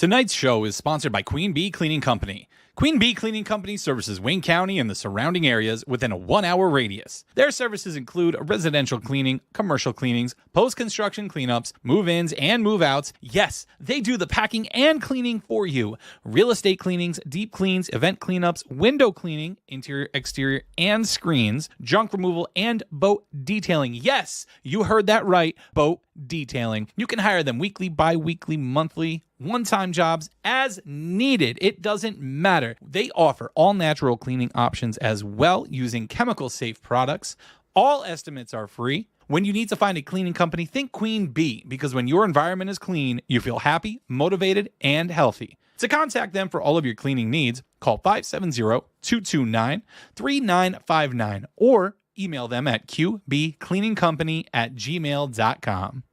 Tonight's show is sponsored by Queen Bee Cleaning Company. Queen Bee Cleaning Company services Wayne County and the surrounding areas within a 1-hour radius. Their services include residential cleaning, commercial cleanings, post-construction cleanups, move-ins and move-outs. Yes, they do the packing and cleaning for you. Real estate cleanings, deep cleans, event cleanups, window cleaning, interior, exterior, and screens, junk removal, and boat detailing. Yes, you heard that right, boat detailing. You can hire them weekly, bi-weekly, monthly, one-time jobs as needed. It doesn't matter. They offer all natural cleaning options as well using chemical-safe products. All estimates are free. When you need to find a cleaning company, think Queen Bee, because when your environment is clean, you feel happy, motivated, and healthy. To contact them for all of your cleaning needs, call 570-229-3959 or email them at qbcleaningcompany@gmail.com.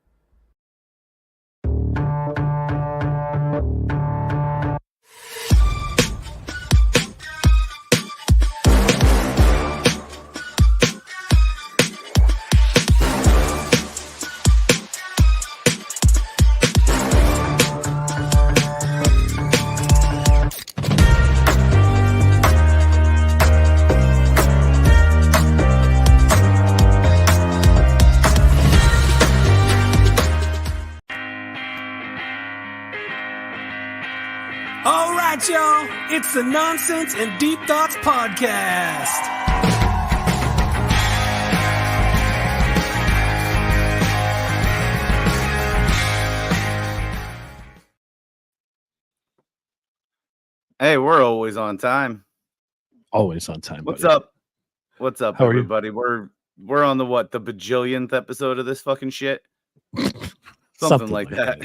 All right, y'all. It's the Nonsense and Deep Thoughts Podcast. Hey, we're always on time. Always on time. What's buddy. up? What's up, How are you? everybody? We're on the the bajillionth episode of this fucking shit. Something like that.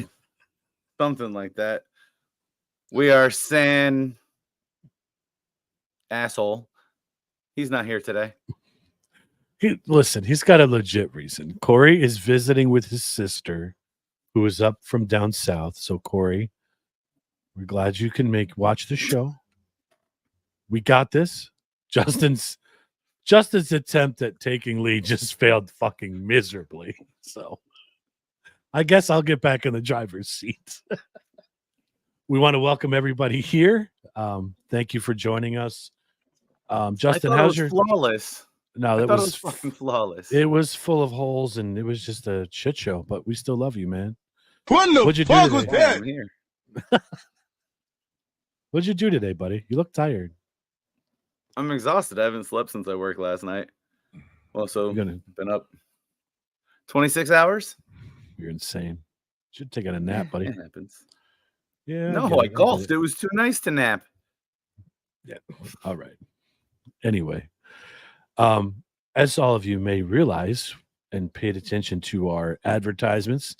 Something like that. We are saying asshole. He's not here today. Listen, he's got a legit reason. Corey is visiting with his sister, who is up from down south. So, Corey, we're glad you can watch the show. We got this. Justin's attempt at taking lead just failed fucking miserably. So, I guess I'll get back in the driver's seat. We want to welcome everybody here. Thank you for joining us. Justin, how's your flawless? No, that was fucking flawless. It was full of holes and it was just a shit show, but we still love you, man. What'd you do was that? I'm here. What'd you do today, buddy? You look tired. I'm exhausted. I haven't slept since I worked last night. Also, been up 26 hours. You're insane. Should take a nap, buddy. It happens. Yeah. No, I golfed. It was too nice to nap. Yeah. All right. Anyway, as all of you may realize and paid attention to our advertisements,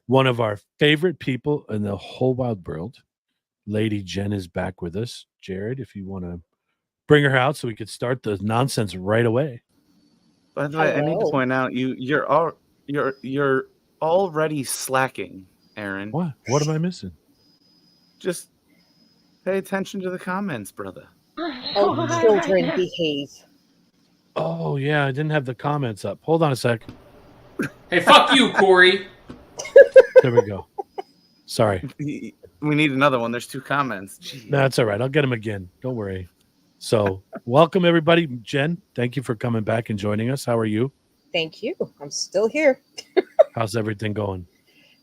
one of our favorite people in the whole wide world, Lady Jenn, is back with us. Jared, if you want to bring her out so we could start the nonsense right away. By the way, I need to point out you're already slacking, Aaron. What am I missing? Just pay attention to the comments, brother. Oh, children behave. Oh, yeah, I didn't have the comments up. Hold on a sec. Hey, fuck you, Corey. There we go. Sorry. We need another one. There's 2 comments. Jeez. That's all right. I'll get them again. Don't worry. So, welcome, everybody. Jen, thank you for coming back and joining us. How are you? Thank you. I'm still here. How's everything going?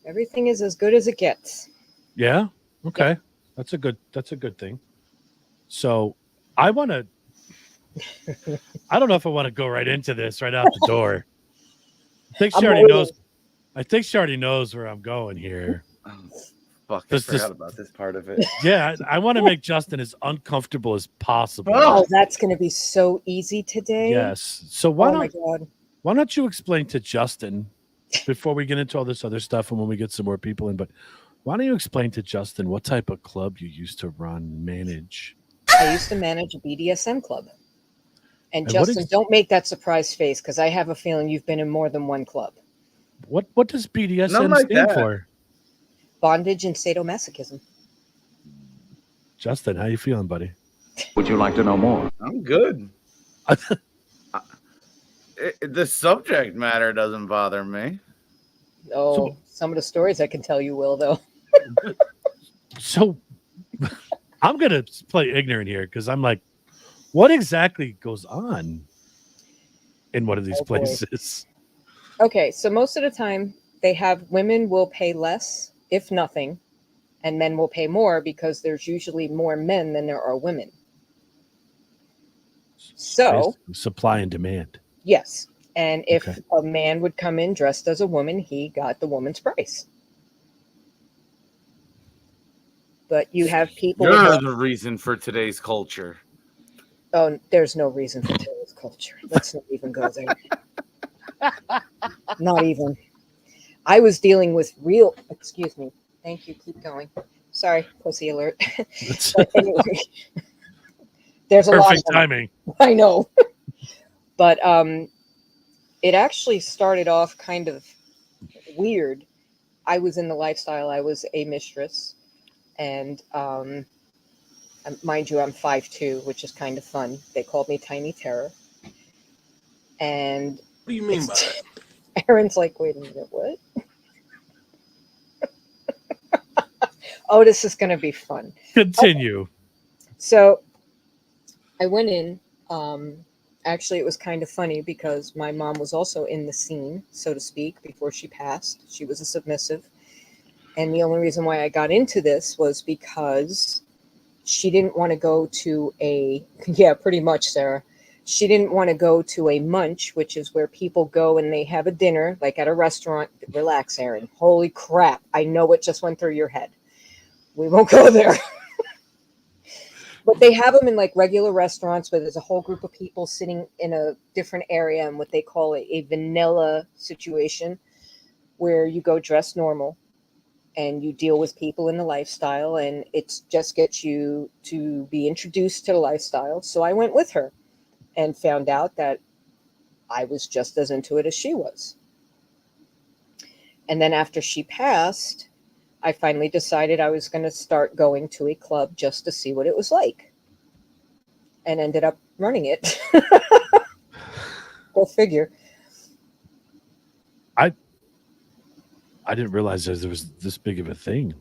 Everything is as good as it gets. Yeah? Okay. That's a good thing. So, I don't know if I want to go right into this right out the door. I think she already knows where I'm going here. Oh, fuck, I forgot about this part of it. Yeah, I want to make Justin as uncomfortable as possible. Oh, that's going to be so easy today. Yes. So why my God. Why don't you explain to Justin before we get into all this other stuff and when we get some more people in, but why don't you explain to Justin what type of club you used to manage? I used to manage a BDSM club. And Justin, don't make that surprise face because I have a feeling you've been in more than one club. What does BDSM stand for? Bondage and sadomasochism. Justin, how you feeling, buddy? Would you like to know more? I'm good. The subject matter doesn't bother me. Oh, some of the stories I can tell you will, though. So I'm gonna play ignorant here because I'm like, what exactly goes on in one of these places? Okay, so most of the time they have women will pay less, if nothing, and men will pay more because there's usually more men than there are women. So supply and demand. Yes. And if a man would come in dressed as a woman, he got the woman's price. But you have people. You're the reason for today's culture. Oh, there's no reason for today's culture. Let's not even go there. Not even. I was dealing with real. Excuse me. Thank you. Keep going. Sorry, pussy alert. But anyway, there's a perfect lot of timing. I know. But it actually started off kind of weird. I was in the lifestyle. I was a mistress. And mind you, I'm 5'2", which is kind of fun. They called me Tiny Terror. And what do you mean by that? Aaron's like, wait a minute, what? Oh, this is going to be fun. Continue. Okay. So I went in. Actually, it was kind of funny because my mom was also in the scene, so to speak, before she passed. She was a submissive. And the only reason why I got into this was because she didn't want to go to pretty much, Sarah. She didn't want to go to a munch, which is where people go and they have a dinner, like at a restaurant. Relax, Aaron. Holy crap. I know what just went through your head. We won't go there. But they have them in like regular restaurants where there's a whole group of people sitting in a different area and what they call a vanilla situation where you go dress normal. And you deal with people in the lifestyle, and it just gets you to be introduced to the lifestyle. So I went with her and found out that I was just as into it as she was. And then after she passed, I finally decided I was going to start going to a club just to see what it was like. And ended up running it. Go figure. I didn't realize there was this big of a thing.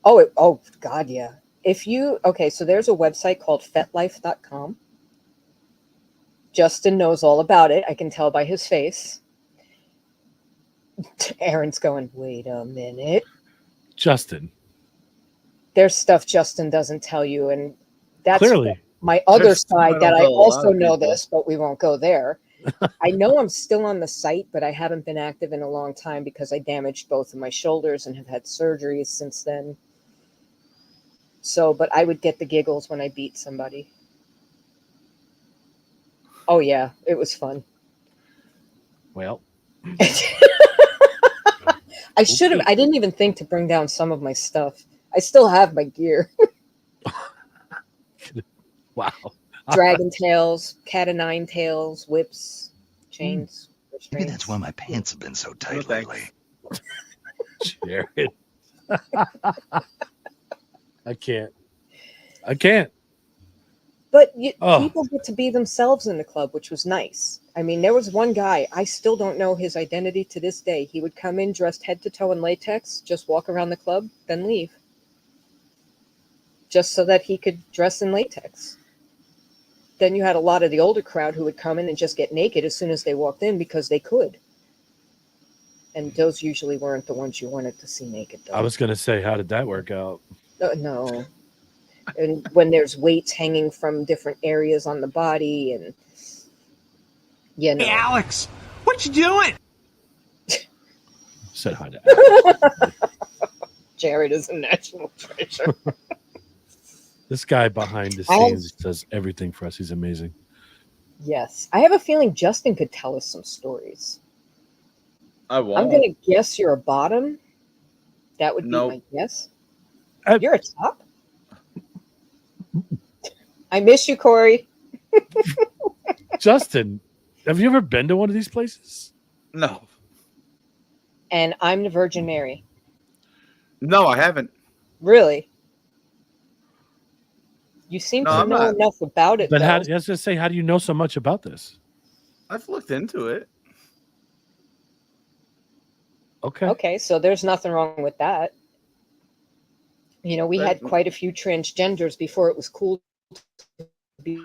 Oh, God, yeah. So there's a website called fetlife.com. Justin knows all about it. I can tell by his face. Aaron's going, wait a minute. Justin. There's stuff Justin doesn't tell you. And that's clearly my other side that I also know this, but we won't go there. I know I'm still on the site, but I haven't been active in a long time because I damaged both of my shoulders and have had surgeries since then. So, but I would get the giggles when I beat somebody. Oh, yeah. It was fun. Well. I should have. I didn't even think to bring down some of my stuff. I still have my gear. Wow. Dragon tails, cat of nine tails, whips, chains. Maybe that's why my pants have been so tight lately. Jared. I can't. But people get to be themselves in the club, which was nice. I mean, there was one guy, I still don't know his identity to this day. He would come in dressed head to toe in latex, just walk around the club, then leave. Just so that he could dress in latex. Then you had a lot of the older crowd who would come in and just get naked as soon as they walked in because they could. And those usually weren't the ones you wanted to see naked, though. I was going to say, how did that work out? No. And when there's weights hanging from different areas on the body and, you know. Hey, Alex, what you doing? Said hi to Alex. Jared is a national treasure. This guy behind the scenes does everything for us. He's amazing. Yes. I have a feeling Justin could tell us some stories. I won't. I'm going to guess you're a bottom. That would be my guess. You're a top? I miss you, Corey. Justin, have you ever been to one of these places? No. And I'm the Virgin Mary. No, I haven't. Really? You seem to know enough about it. But I was going to say, how do you know so much about this? I've looked into it. Okay. Okay, so there's nothing wrong with that. You know, we had quite a few transgenders before it was cool to be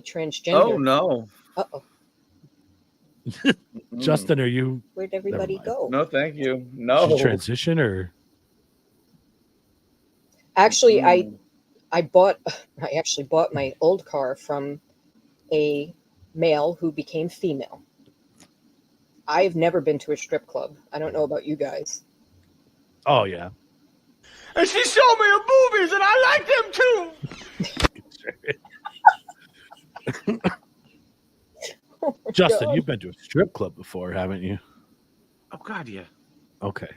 transgender. Oh no. Uh-oh. Justin, are you? Where'd everybody go? No, thank you. Did No. you transition or? Actually, I actually bought my old car from a male who became female. I've never been to a strip club. I don't know about you guys. Oh yeah. And she showed me her boobies, and I like them too. Oh my Justin, God. you've been to a strip club before, haven't you? Oh God, yeah. Okay.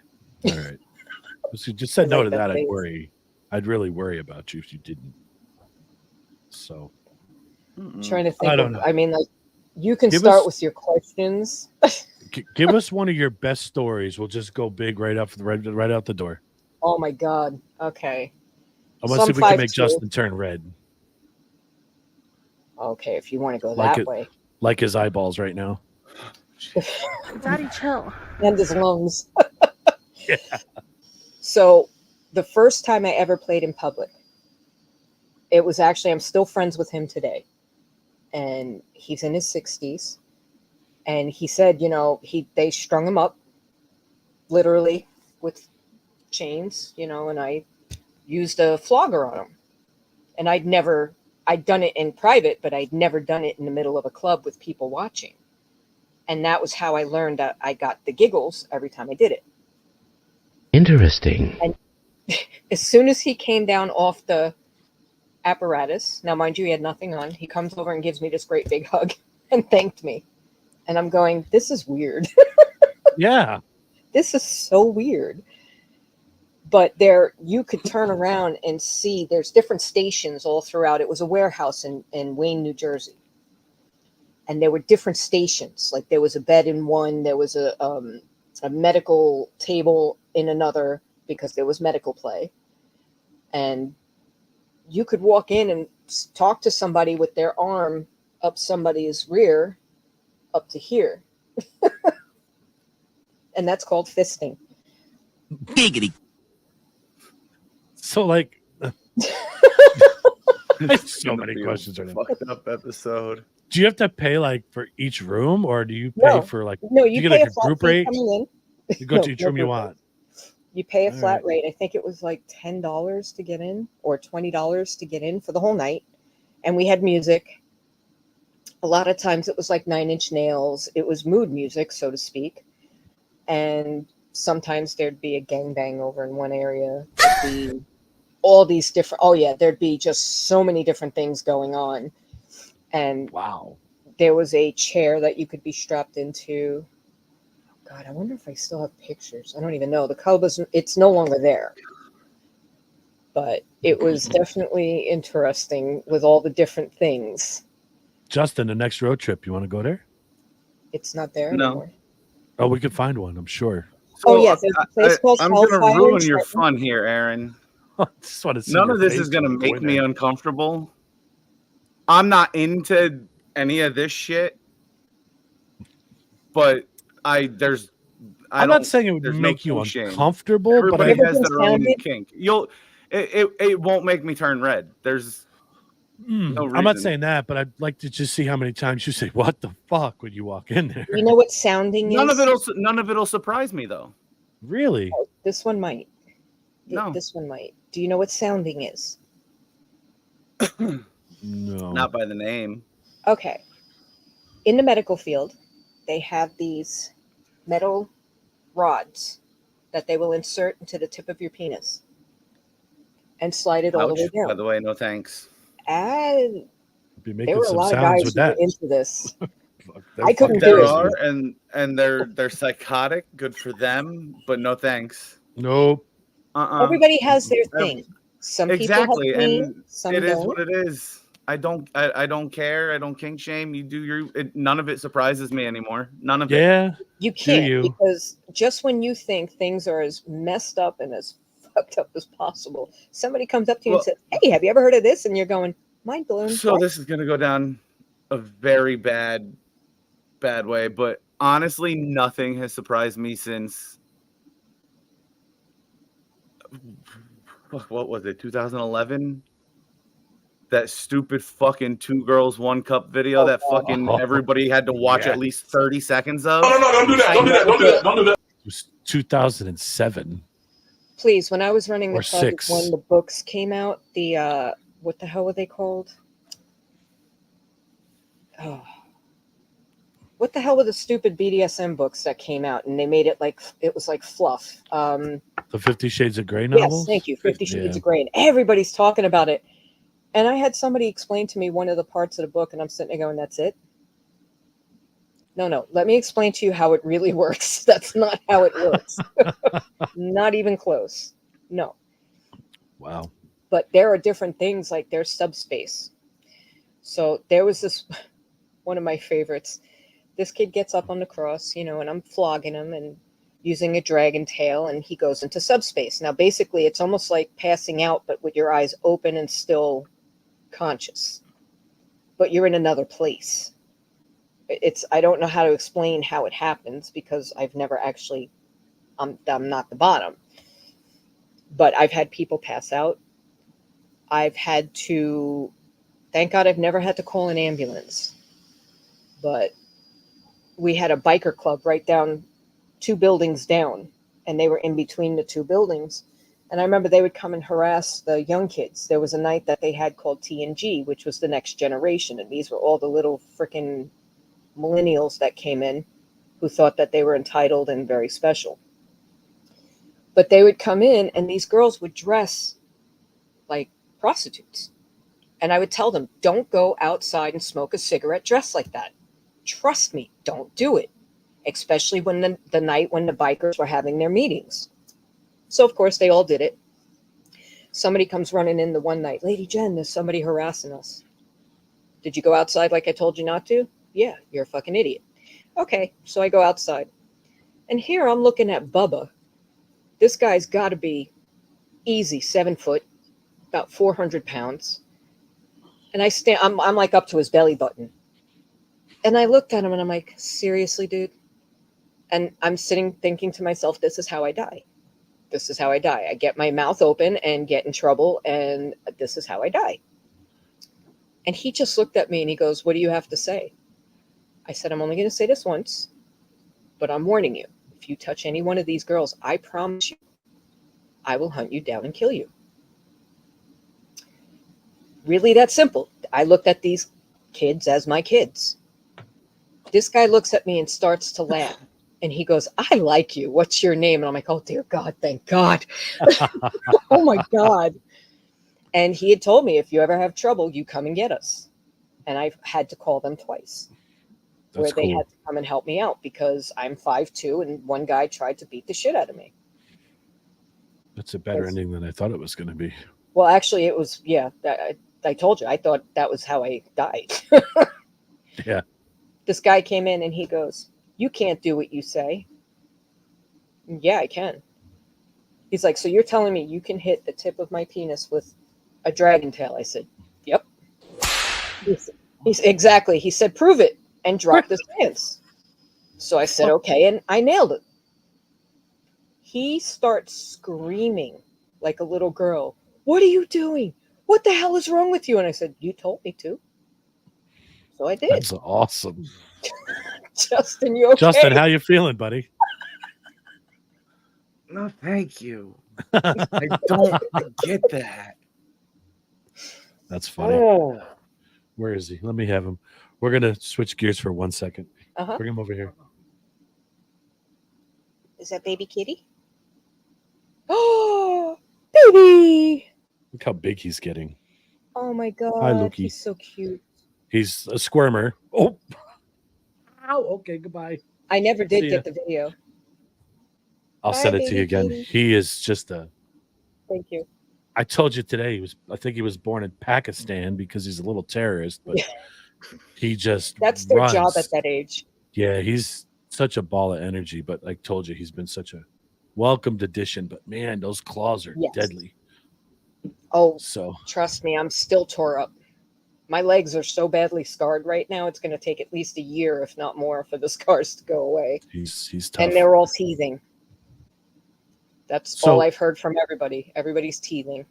All right. If you just said no to that, I'd face. worry. I'd really worry about you if you didn't. So I'm trying to think. I don't know. I mean, like, you can Give start us- with your questions. give us one of your best stories. We'll just go big right out the door. Oh my God. Okay. I want to see if we can make 5'2". Justin turn red, Okay, if you want to go Like that it- way. like his eyeballs right now. Daddy, chill. And his lungs. Yeah. So the first time I ever played in public, it was actually, I'm still friends with him today. And he's in his 60s. And he said, you know, they strung him up literally with chains, you know, and I used a flogger on him. And I'd done it in private, but I'd never done it in the middle of a club with people watching. And that was how I learned that I got the giggles every time I did it. Interesting. And as soon as he came down off the apparatus, now mind you, he had nothing on, he comes over and gives me this great big hug and thanked me. And I'm going, this is weird. Yeah. This is so weird. But there, you could turn around and see there's different stations all throughout. It was a warehouse in Wayne, New Jersey. And there were different stations. Like there was a bed in one, there was a medical table in another, because there was medical play. And you could walk in and talk to somebody with their arm up somebody's rear up to here. And that's called fisting. Giggity. So like, I have so many questions right now. Fucked up episode. Do you have to pay like for each room, or do you pay No. for like? No, do you get pay like a a flat group fee rate? coming in. You go No, to each no room you group rate. want. You pay a All flat right. rate. I think it was like $10 to get in, or $20 to get in for the whole night. And we had music. A lot of times it was like Nine Inch Nails. It was mood music, so to speak. And sometimes there'd be a gangbang over in one area. There'd be all these different, there'd be just so many different things going on. And Wow. there was a chair that you could be strapped into. God, I wonder if I still have pictures. I don't even know. The club it's no longer there. But it was definitely interesting with all the different things. Justin, the next road trip, you want to go there? It's not there No. anymore. Oh, we could find one, I'm sure. Oh, yeah, there's a place called I'm going to Hellfire in ruin your Trenton. fun here, Aaron. I just want to see None your of this face is going to when we go make in me there. uncomfortable. I'm not into any of this shit. But I'm I'm not saying it would make you uncomfortable, but everybody Never has been their own sounded? kink. It won't make me turn red. There's no reason. I'm not saying that, but I'd like to just see how many times you say "What the fuck" when you walk in there. You know what sounding none is? of it'll surprise me though. Really? Oh, this one might. No. This one might. Do you know what sounding is? No. Not by the name. Okay. In the medical field, they have these metal rods that they will insert into the tip of your penis and slide it all the way Ouch. By down. the way, no thanks. And Be there making were a some lot of sounds guys with who were that. into this. They're I couldn't fucking do There it. are, and they're psychotic. Good for them, but no thanks. Nope. Everybody has their thing. Some Exactly, people have pain, and some it is don't. what it is. I don't care. I don't kink shame. You do none of it surprises me anymore. None of it. Yeah. You can't, you? because just when you think things are as messed up and as fucked up as possible, somebody comes up to you and says, "Hey, have you ever heard of this?" And you're going, "Mind blown." So What? this is gonna go down a very bad way, but honestly, nothing has surprised me since what was it, 2011? That stupid fucking 2 girls 1 cup video that fucking everybody had to watch at least 30 seconds of. No, don't do that. Don't do that. Don't do that. Don't do that. It was 2007. Please, when I was running the Or club, 6. when the books came out, the what the hell were they called? Oh. What the hell were the stupid BDSM books that came out and they made it like it was like fluff? The 50 Shades of Grey novels? Yes, thank you. 50 Shades of Grey. And everybody's talking about it. And I had somebody explain to me one of the parts of the book, and I'm sitting there going, that's it? No. Let me explain to you how it really works. That's not how it works. Not even close. No. Wow. But there are different things, like there's subspace. So there was this, one of my favorites. This kid gets up on the cross, and I'm flogging him and using a dragon tail, and he goes into subspace. Now, basically, it's almost like passing out, but with your eyes open and still conscious. But you're in another place. I don't know how to explain how it happens because I've never actually, I'm not the bottom. But I've had people pass out. I've had to, thank God I've never had to call an ambulance. But we had a biker club right down 2 buildings down, and they were in between the 2 buildings. And I remember they would come and harass the young kids. There was a night that they had called TNG, which was the next generation. And these were all the little freaking millennials that came in who thought that they were entitled and very special. But they would come in and these girls would dress like prostitutes. And I would tell them, don't go outside and smoke a cigarette dressed like that. Trust me, don't do it. Especially when the night when the bikers were having their meetings. So, of course, they all did it. Somebody comes running in the one night. Lady Jenn, there's somebody harassing us. Did you go outside like I told you not to? Yeah, you're a fucking idiot. Okay, so I go outside. And here I'm looking at Bubba. This guy's got to be easy 7 foot, about 400 pounds. And I'm like up to his belly button. And I looked at him and I'm like, seriously, dude? And I'm sitting thinking to myself, this is how I die. This is how I die. I get my mouth open and get in trouble, and this is how I die. And he just looked at me and he goes, what do you have to say? I said, I'm only going to say this once, but I'm warning you. If you touch any one of these girls, I promise you, I will hunt you down and kill you. Really that simple. I looked at these kids as my kids. This guy looks at me and starts to laugh. And he goes, I like you. What's your name? And I'm like, oh, dear God, thank God. Oh, my God. And he had told me, if you ever have trouble, you come and get us. And I've had to call them twice. That's where they cool. had to come and help me out because I'm 5'2", and one guy tried to beat the shit out of me. That's a better ending than I thought it was going to be. Well, actually, it was, yeah. I told you, I thought that was how I died. Yeah. This guy came in and he goes, you can't do what you say. Yeah, I can. He's like, so you're telling me you can hit the tip of my penis with a dragon tail? I said, yep. He's exactly. He said, prove it, and dropped his pants. So I said, okay, and I nailed it. He starts screaming like a little girl. What are you doing? What the hell is wrong with you? And I said, you told me to. So I did. That's awesome. Justin, you okay? Justin, how you feeling, buddy? No, thank you. I don't get that. That's funny. Oh. Where is he? Let me have him. We're going to switch gears for 1 second. Uh-huh. Bring him over here. Is that baby kitty? Oh, baby. Look how big he's getting. Oh, my God. Hi, Lukey. He's so cute. He's a squirmer. Oh. Ow. Okay, goodbye. I never did See get ya. the video. I'll Bye, send it to you baby again. kitty. He is just a... Thank you. I told you today, I think he was born in Pakistan because he's a little terrorist, but he just That's their runs. job at that age. Yeah, he's such a ball of energy, but I told you, he's been such a welcomed addition, but man, those claws are Yes. deadly. Oh, So trust me, I'm still tore up. My legs are so badly scarred right now, it's going to take at least a year, if not more, for the scars to go away. he's tough. And they're all teething. That's So- all I've heard from everybody. Everybody's teething.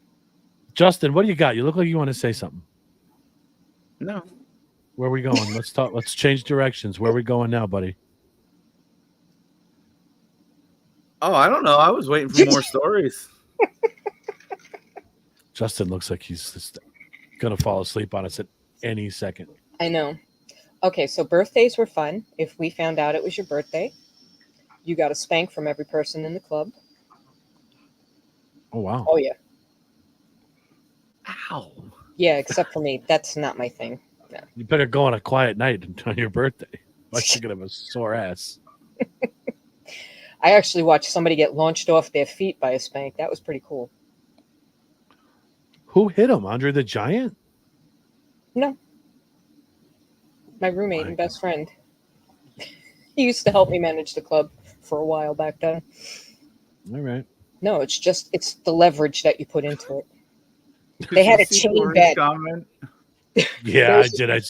Justin, what do you got? You look like you want to say something. No. Where are we going? Let's talk. Let's change directions. Where are we going now, buddy? Oh, I don't know. I was waiting for more stories. Justin looks like he's just gonna fall asleep on us at any second. I know. Okay, so birthdays were fun. If we found out it was your birthday, you got a spank from every person in the club. Oh wow. Oh yeah. Ow. Yeah, except for me. That's not my thing. No. You better go on a quiet night on your birthday. Like you're gonna have a sore ass. I actually watched somebody get launched off their feet by a spank. That was pretty cool. Who hit him? Andre the Giant? No. My roommate My and best friend. He used to help me manage the club for a while back then. All right. No, it's the leverage that you put into it. They had a chain bed. Comment? Yeah, I did. I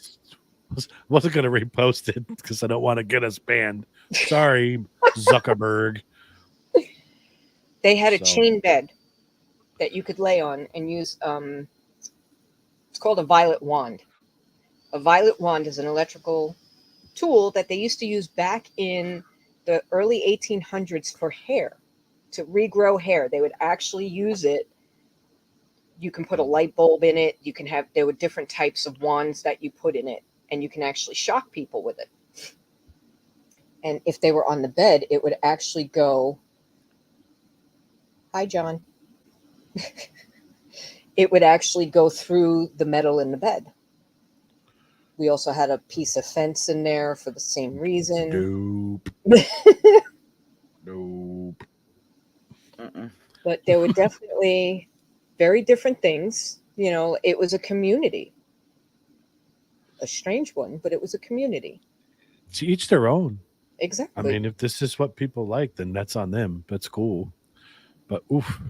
wasn't going to repost it because I don't want to get us banned. Sorry, Zuckerberg. They had a chain bed that you could lay on and use. It's called a violet wand. A violet wand is an electrical tool that they used to use back in the early 1800s for hair, to regrow hair. They would actually use it. You can put a light bulb in it. There were different types of wands that you put in it, and you can actually shock people with it. And if they were on the bed, it would actually go, hi, John. It would actually go through the metal in the bed. We also had a piece of fence in there for the same reason. Nope. Nope. But there were definitely very different things. You know, it was a community. A strange one, but it was a community. To each their own. Exactly. I mean, if this is what people like, then that's on them. That's cool. But oof,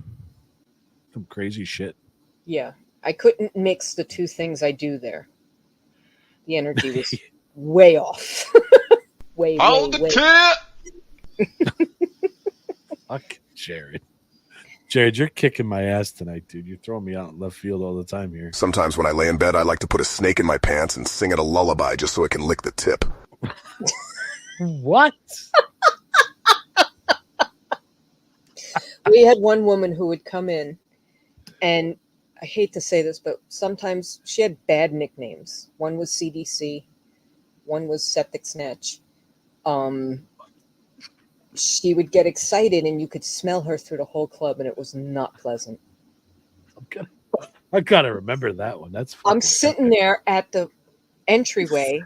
some crazy shit. Yeah. I couldn't mix the two things I do there. The energy was way off. way Fuck, Jared. Jared, you're kicking my ass tonight, dude. You're throwing me out in left field all the time here. Sometimes when I lay in bed, I like to put a snake in my pants and sing it a lullaby just so it can lick the tip. What? We had one woman who would come in, and I hate to say this, but sometimes she had bad nicknames. One was CDC, one was Septic Snatch. She would get excited, and you could smell her through the whole club, and it was not pleasant. I gotta remember that one. I'm sitting there at the entryway,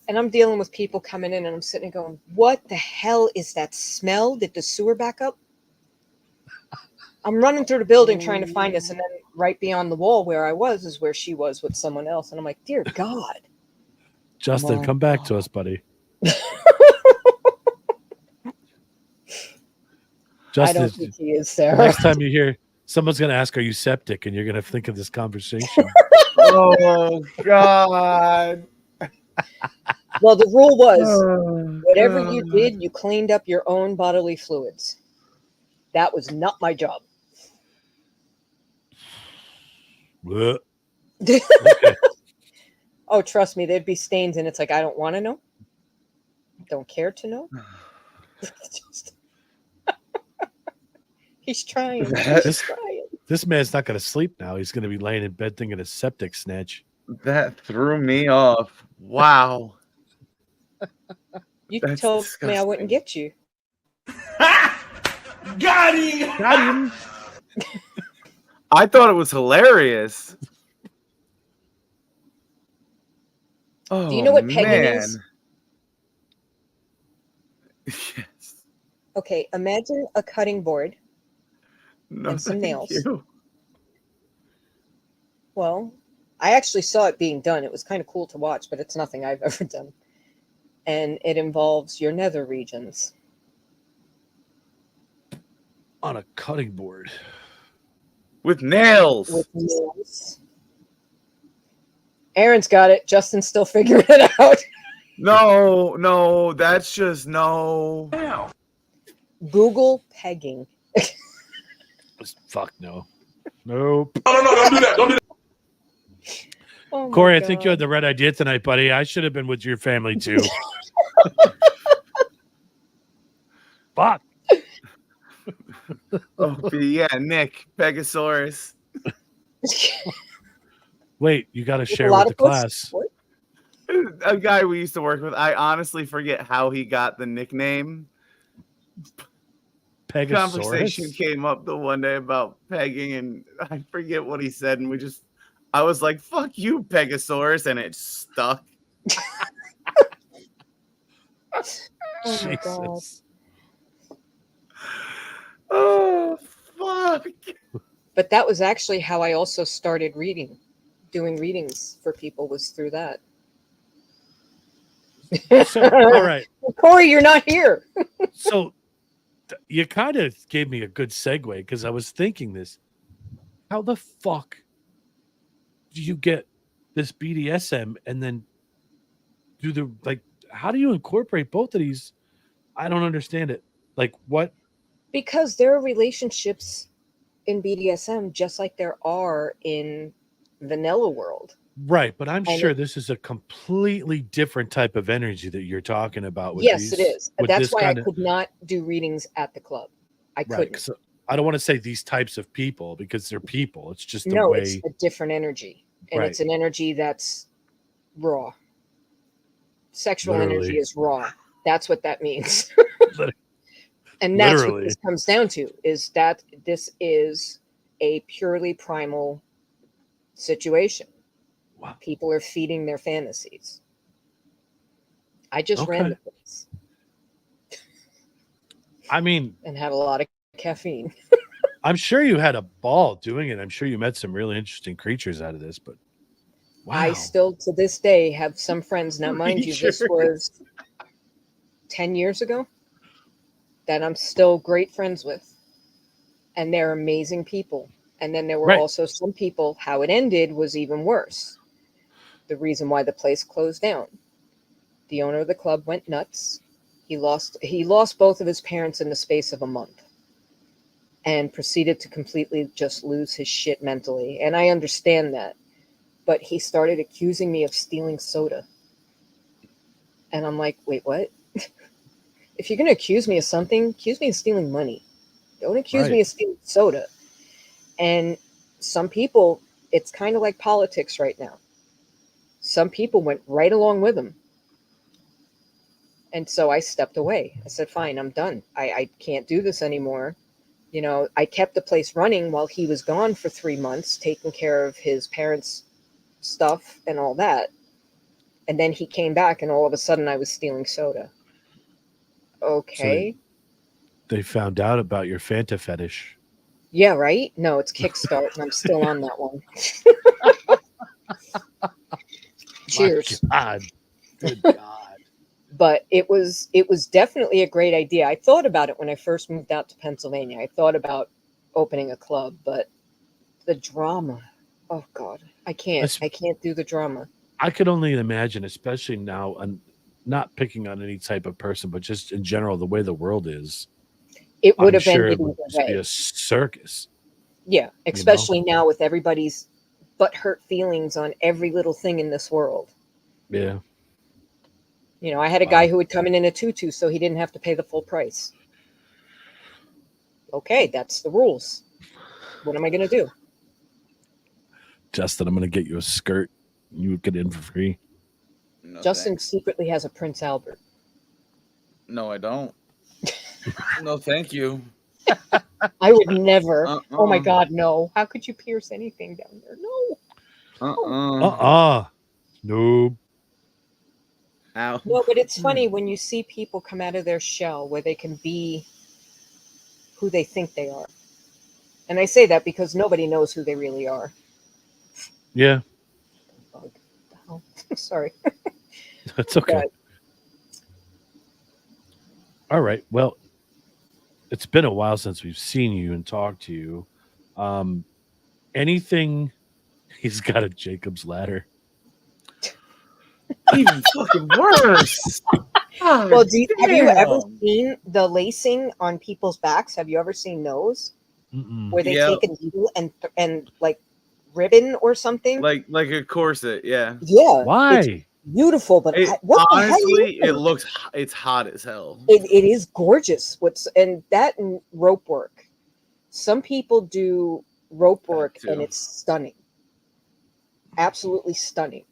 and I'm dealing with people coming in, and I'm sitting there going, what the hell is that smell? Did the sewer back up? I'm running through the building trying to find us, and then right beyond the wall where I was is where she was with someone else. And I'm like, dear God. Justin, come back to us, buddy. Justin, I don't think he is, Sarah. Next time you hear someone's going to ask, are you septic? And you're going to think of this conversation. Oh, God. Well, the rule was whatever you did, you cleaned up your own bodily fluids. That was not my job. Okay. Oh, trust me, there'd be stains, and it's like, I don't want to know. Don't care to know. He's trying. He's trying. This man's not going to sleep now. He's going to be laying in bed thinking of septic snatch. That threw me off. Wow. You told me I wouldn't get you. Got him! Got him. I thought it was hilarious. Oh, do you know what pegging is? Yes. Okay, imagine a cutting board and some nails. You. Well, I actually saw it being done. It was kind of cool to watch, but it's nothing I've ever done. And it involves your nether regions. On a cutting board. With nails. With nails. Aaron's got it. Justin's still figuring it out. No, that's just no. Google pegging. Fuck no. Nope. No, don't do that. Don't do that. Oh my Corey, I God. think you had the right idea tonight, buddy. I should have been with your family too. Fuck. Oh, yeah, Nick, Pegasaurus. Wait, you got to With a share lot with the of pussy. class. What? A guy we used to work with. I honestly forget how he got the nickname. Pegasaurus? Conversation came up the one day about pegging, and I forget what he said, and I was like, "Fuck you, Pegasaurus," and it stuck. Oh my God. Jesus. Oh fuck! But that was actually how I also started doing readings for people was through that. So, all right. Corey, you're not here. So you kind of gave me a good segue because I was thinking this. How the fuck do you get this BDSM and then do the how do you incorporate both of these? I don't understand it. Like what? Because there are relationships in BDSM just like there are in vanilla world. Right, but I'm And sure this is a completely different type of energy that you're talking about with yes, these. it is. with That's this why I kind of- could not do readings at the club. I right, couldn't. so I don't want to say these types of people because they're people. It's just the No, way. it's a different energy. And it's Right. an energy that's raw. Sexual energy Literally. is raw. That's what that means. Lit- And that's Literally. what this comes down to, is that this is a purely primal situation. Wow. People are feeding their fantasies. I just ran Okay. the place I mean, and had a lot of caffeine. I'm sure you had a ball doing it. I'm sure you met some really interesting creatures out of this, but wow. I still, to this day, have some friends. Now, mind you, this was 10 years ago that I'm still great friends with. And they're amazing people. And then there were Right. also some people, how it ended was even worse. The reason why the place closed down. The owner of the club went nuts. He lost both of his parents in the space of a month and proceeded to completely just lose his shit mentally. And I understand that. But he started accusing me of stealing soda. And I'm like, wait, what? If you're going to accuse me of something, accuse me of stealing money. Don't accuse me Right. of stealing soda. And some people, it's kind of like politics right now. Some people went right along with him. And so I stepped away. I said, fine, I'm done. I can't do this anymore. You know, I kept the place running while he was gone for 3 months, taking care of his parents' stuff and all that. And then he came back and all of a sudden I was stealing soda. Okay. They found out about your Fanta fetish. Yeah, right? No, it's Kickstart and I'm still on that one. Cheers. My God. Good God. But it was definitely a great idea. I thought about it when I first moved out to Pennsylvania. I thought about opening a club, but the drama, oh God, I can't do the drama. I could only imagine, especially now, and not picking on any type of person, but just in general, the way the world is. It would I'm have sure ended it would either just be way. a circus. Yeah, especially now with everybody's butthurt feelings on every little thing in this world. Yeah. You know, I had a guy who would come in a tutu so he didn't have to pay the full price. Okay, that's the rules. What am I going to do? Justin, I'm going to get you a skirt. You would get in for free. No, Justin thanks. secretly has a Prince Albert. No, I don't. No, thank you. I would never. Oh my God, no. How could you pierce anything down there? No. Nope. Ow. No, but it's funny when you see people come out of their shell where they can be who they think they are. And I say that because nobody knows who they really are. Yeah. Oh, sorry. That's okay. All right. Well, it's been a while since we've seen you and talked to you. Anything? He's got a Jacob's ladder. Even fucking worse. Well, have you ever seen the lacing on people's backs? Have you ever seen those? Where they take a needle and like ribbon or something? Like a corset, yeah. Yeah. Why? It's beautiful, but what honestly, the hell it's hot as hell. It is gorgeous. And rope work. Some people do rope work and it's stunning. Absolutely stunning.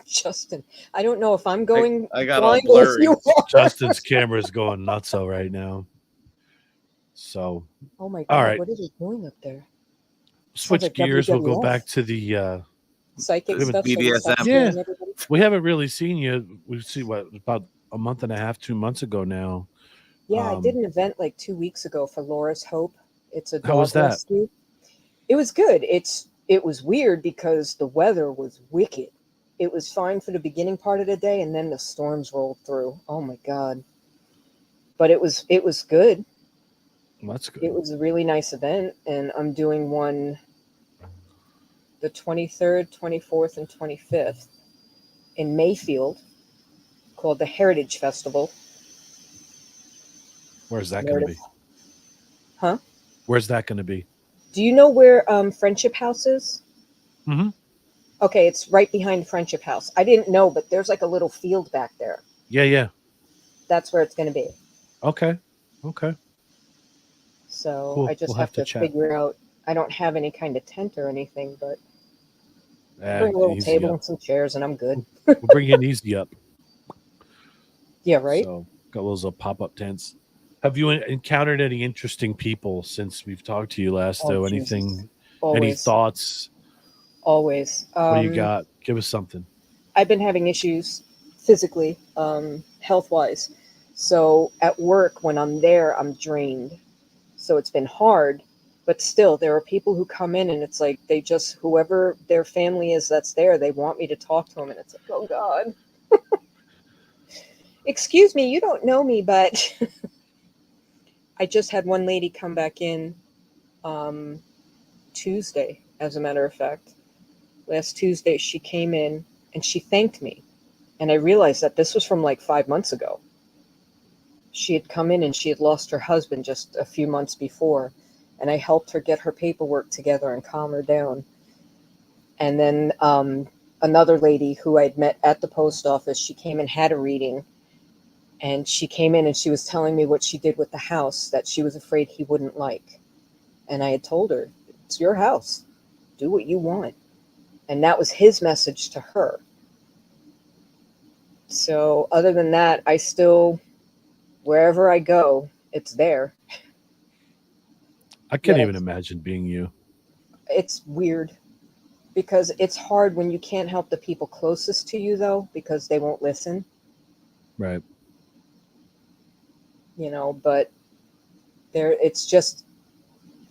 Justin, I don't know if I'm going I got blind all or if blurry. you are. Justin's camera is going nutso right now. So, oh my God, all right. what are they doing up there? Switch like gears. We'll go WWF. back to the Psychic stuff. BDSM. Yeah, we haven't really seen you. We've seen about a month and a half, 2 months ago now. Yeah, I did an event like 2 weeks ago for Laura's Hope. It's a dog How was that? rescue. It was good. It was weird because the weather was wicked. It was fine for the beginning part of the day, and then the storms rolled through. Oh my God! But it was good. Well, that's good. It was a really nice event, and I'm doing one the 23rd, 24th, and 25th in Mayfield called the Heritage Festival. Where's that going to be? Huh? Where's that going to be? Do you know where Friendship House is? Mm-hmm. Okay, it's right behind Friendship House. I didn't know, but there's like a little field back there. Yeah. That's where it's going to be. Okay. So Cool. I just We'll have to chat. figure out. I don't have any kind of tent or anything, but bring a little table and some chairs, and I'm good. We'll bring you an easy up. Yeah, right. So got those pop-up tents. Have you encountered any interesting people since we've talked to you last? Though anything? Any thoughts? Always. What do you got? Give us something. I've been having issues physically, health-wise. So at work, when I'm there, I'm drained. So it's been hard, but still, there are people who come in and it's like they just, whoever their family is that's there, they want me to talk to them. And it's like, oh God. Excuse me, you don't know me, but I just had one lady come back in Tuesday, as a matter of fact. Last Tuesday, she came in and she thanked me. And I realized that this was from like 5 months ago. She had come in and she had lost her husband just a few months before. And I helped her get her paperwork together and calm her down. And then another lady who I'd met at the post office, she came and had a reading. And she came in and she was telling me what she did with the house that she was afraid he wouldn't like. And I had told her, it's your house. Do what you want. And that was his message to her. So other than that, I still, wherever I go, it's there. I can't even imagine being you. It's weird because it's hard when you can't help the people closest to you, though, because they won't listen. Right. You know, but it's just,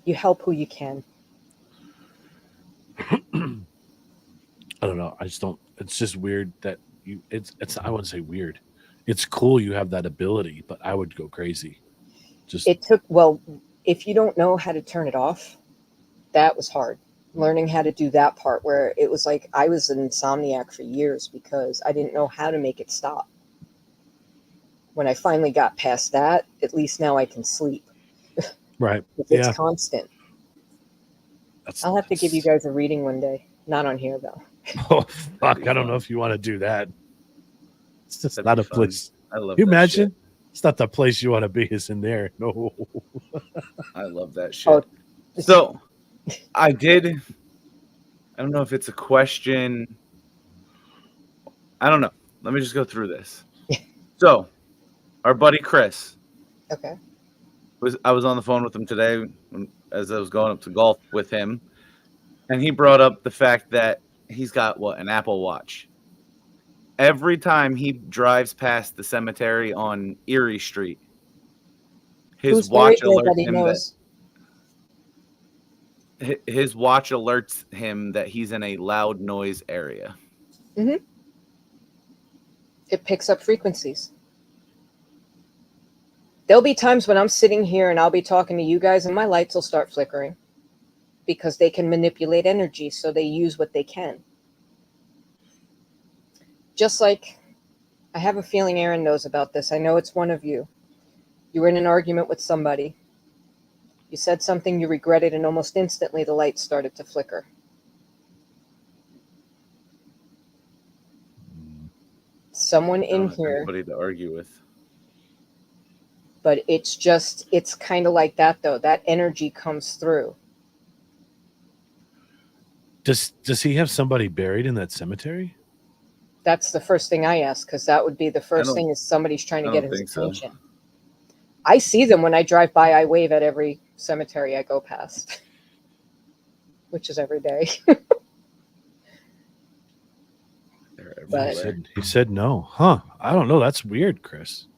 you help who you can. I don't know. I just don't. It's just weird that it's. I wouldn't say weird. It's cool you have that ability, but I would go crazy. It took, well, if you don't know how to turn it off, that was hard. Learning how to do that part where it was like I was an insomniac for years because I didn't know how to make it stop. When I finally got past that, at least now I can sleep. Right. It's constant. I'll have to give you guys a reading one day. Not on here, though. Oh, fuck. I don't know if you want to do that. It's just not a place. I love you that imagine? Shit. It's not the place you want to be, is in there. No. I love that shit. So, I don't know if it's a question. I don't know. Let me just go through this. So, our buddy Chris. Okay. I was on the phone with him today as I was going up to golf with him. And he brought up the fact that he's got, an Apple Watch. Every time he drives past the cemetery on Erie Street, his watch alerts him that he's in a loud noise area. Mm-hmm. It picks up frequencies. There'll be times when I'm sitting here and I'll be talking to you guys and my lights will start flickering because they can manipulate energy, so they use what they can. Just like I have a feeling Aaron knows about this. I know it's one of you. You were in an argument with somebody. You said something you regretted, and almost instantly the light started to flicker. Someone in here. Anybody to argue with. But it's kind of like that, though. That energy comes through. Does he have somebody buried in that cemetery? That's the first thing I ask, because that would be the first thing is somebody's trying to get his attention. So. I see them when I drive by. I wave at every cemetery I go past, which is every day. But he said no. Huh. I don't know. That's weird, Chris.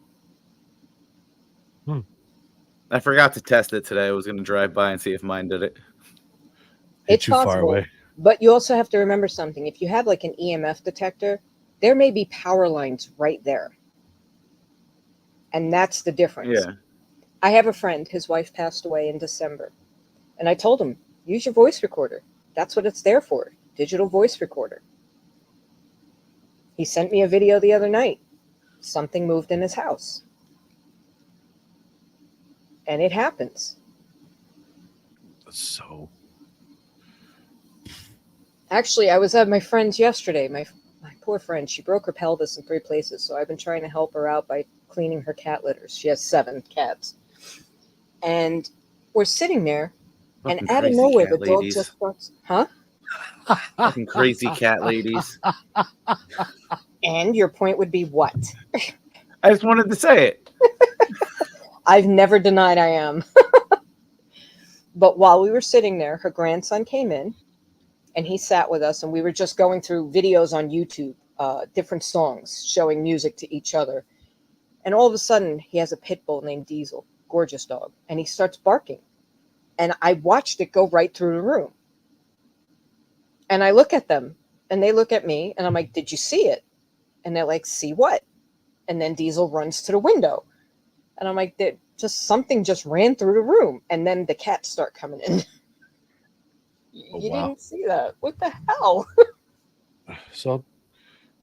I forgot to test it today. I was going to drive by and see if mine did it. It's too far away. But you also have to remember something. If you have like an EMF detector, there may be power lines right there. And that's the difference. Yeah. I have a friend. His wife passed away in December. And I told him, use your voice recorder. That's what it's there for. Digital voice recorder. He sent me a video the other night. Something moved in his house. And it happens. So. Actually, I was at my friend's yesterday. My poor friend, she broke her pelvis in 3 places. So I've been trying to help her out by cleaning her cat litters. She has 7 cats. And we're sitting there. Fucking and out of nowhere, the dog ladies. just barks. Huh? Fucking crazy cat ladies. And your point would be what? I just wanted to say it. I've never denied I am. But while we were sitting there, her grandson came in and he sat with us and we were just going through videos on YouTube, different songs showing music to each other. And all of a sudden he has a pit bull named Diesel, gorgeous dog. And he starts barking. And I watched it go right through the room. And I look at them and they look at me and I'm like, did you see it? And they're like, see what? And then Diesel runs to the window. And I'm like, something just ran through the room. And then the cats start coming in. You didn't see that. What the hell? So I'll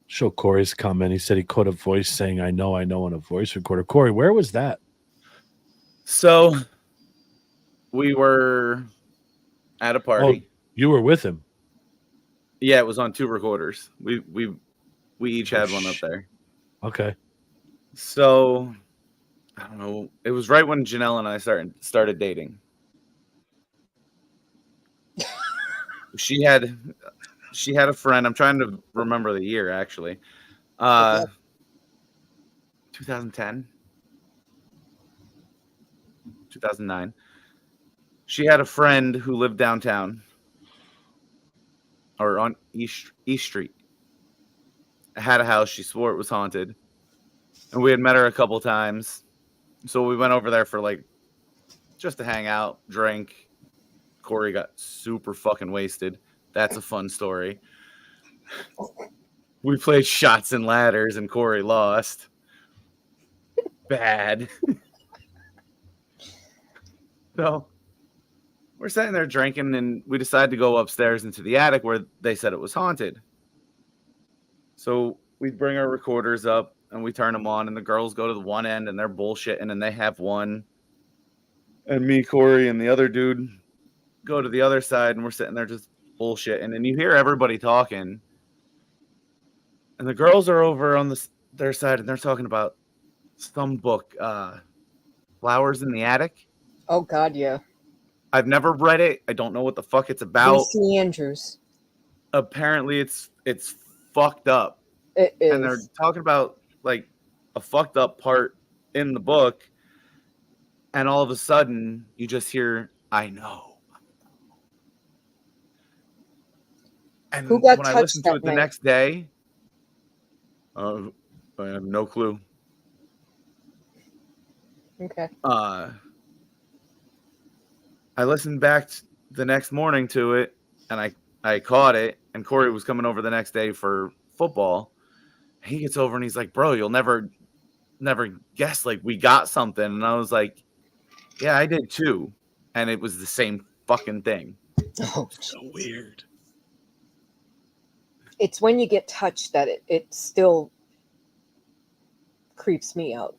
show Corey's comment. He said he caught a voice saying, I know, on a voice recorder. Corey, where was that? So we were at a party. Oh, you were with him. Yeah, it was on 2 recorders. We each had one up there. Okay. So I don't know. It was right when Janelle and I started dating. She had a friend. I'm trying to remember the year actually. 2010, 2009. She had a friend who lived downtown or on East Street. Had a house. She swore it was haunted. And we had met her a couple times. So we went over there for like just to hang out, drink. Corey got super fucking wasted. That's a fun story. We played shots and ladders and Corey lost. Bad. So we're sitting there drinking and we decided to go upstairs into the attic where they said it was haunted. So we bring our recorders up and we turn them on and the girls go to the one end and they're bullshitting and they have one. And me, Corey, and the other dude go to the other side and we're sitting there just bullshitting. And you hear everybody talking. And the girls are over on their side and they're talking about some book, Flowers in the Attic. Oh, God, yeah. I've never read it. I don't know what the fuck it's about. Lucy Andrews. Apparently it's fucked up. It is. And they're talking about like a fucked up part in the book. And all of a sudden you just hear, I know. And who got when I touched listened to it the night? next day, I have no clue. Okay. I listened back the next morning to it, and I caught it, and Corey was coming over the next day for football. He gets over, and he's like, bro, you'll never guess, like, we got something. And I was like, yeah, I did too. And it was the same fucking thing. Oh, so weird. It's when you get touched that it still creeps me out.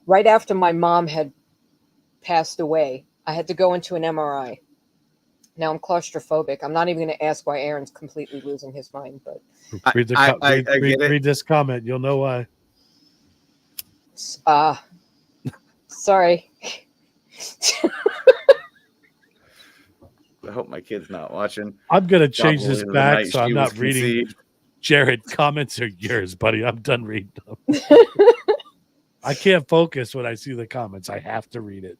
Right after my mom had passed away, I had to go into an MRI. Now I'm claustrophobic. I'm not even going to ask why Aaron's completely losing his mind, but read this comment. You'll know why. Sorry. I hope my kid's not watching. I'm going to change this Probably the back night so I'm she not was reading. conceived. Jared, comments are yours, buddy. I'm done reading them. I can't focus when I see the comments. I have to read it.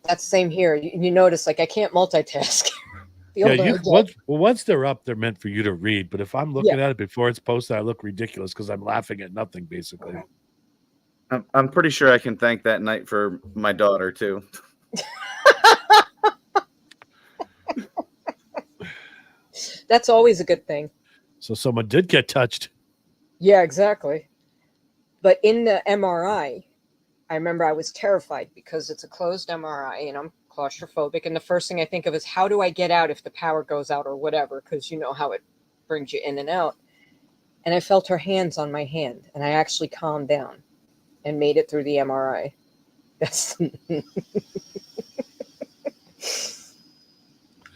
That's the same here. You notice, like, I can't multitask. Once they're up, they're meant for you to read. But if I'm looking at it before it's posted, I look ridiculous because I'm laughing at nothing, basically. I'm pretty sure I can thank that night for my daughter, too. That's always a good thing. So someone did get touched. Yeah, exactly. But in the MRI, I remember I was terrified because it's a closed MRI and I'm claustrophobic. And the first thing I think of is, how do I get out if the power goes out or whatever? Because you know how it brings you in and out. And I felt her hands on my hand, and I actually calmed down and made it through the MRI. That's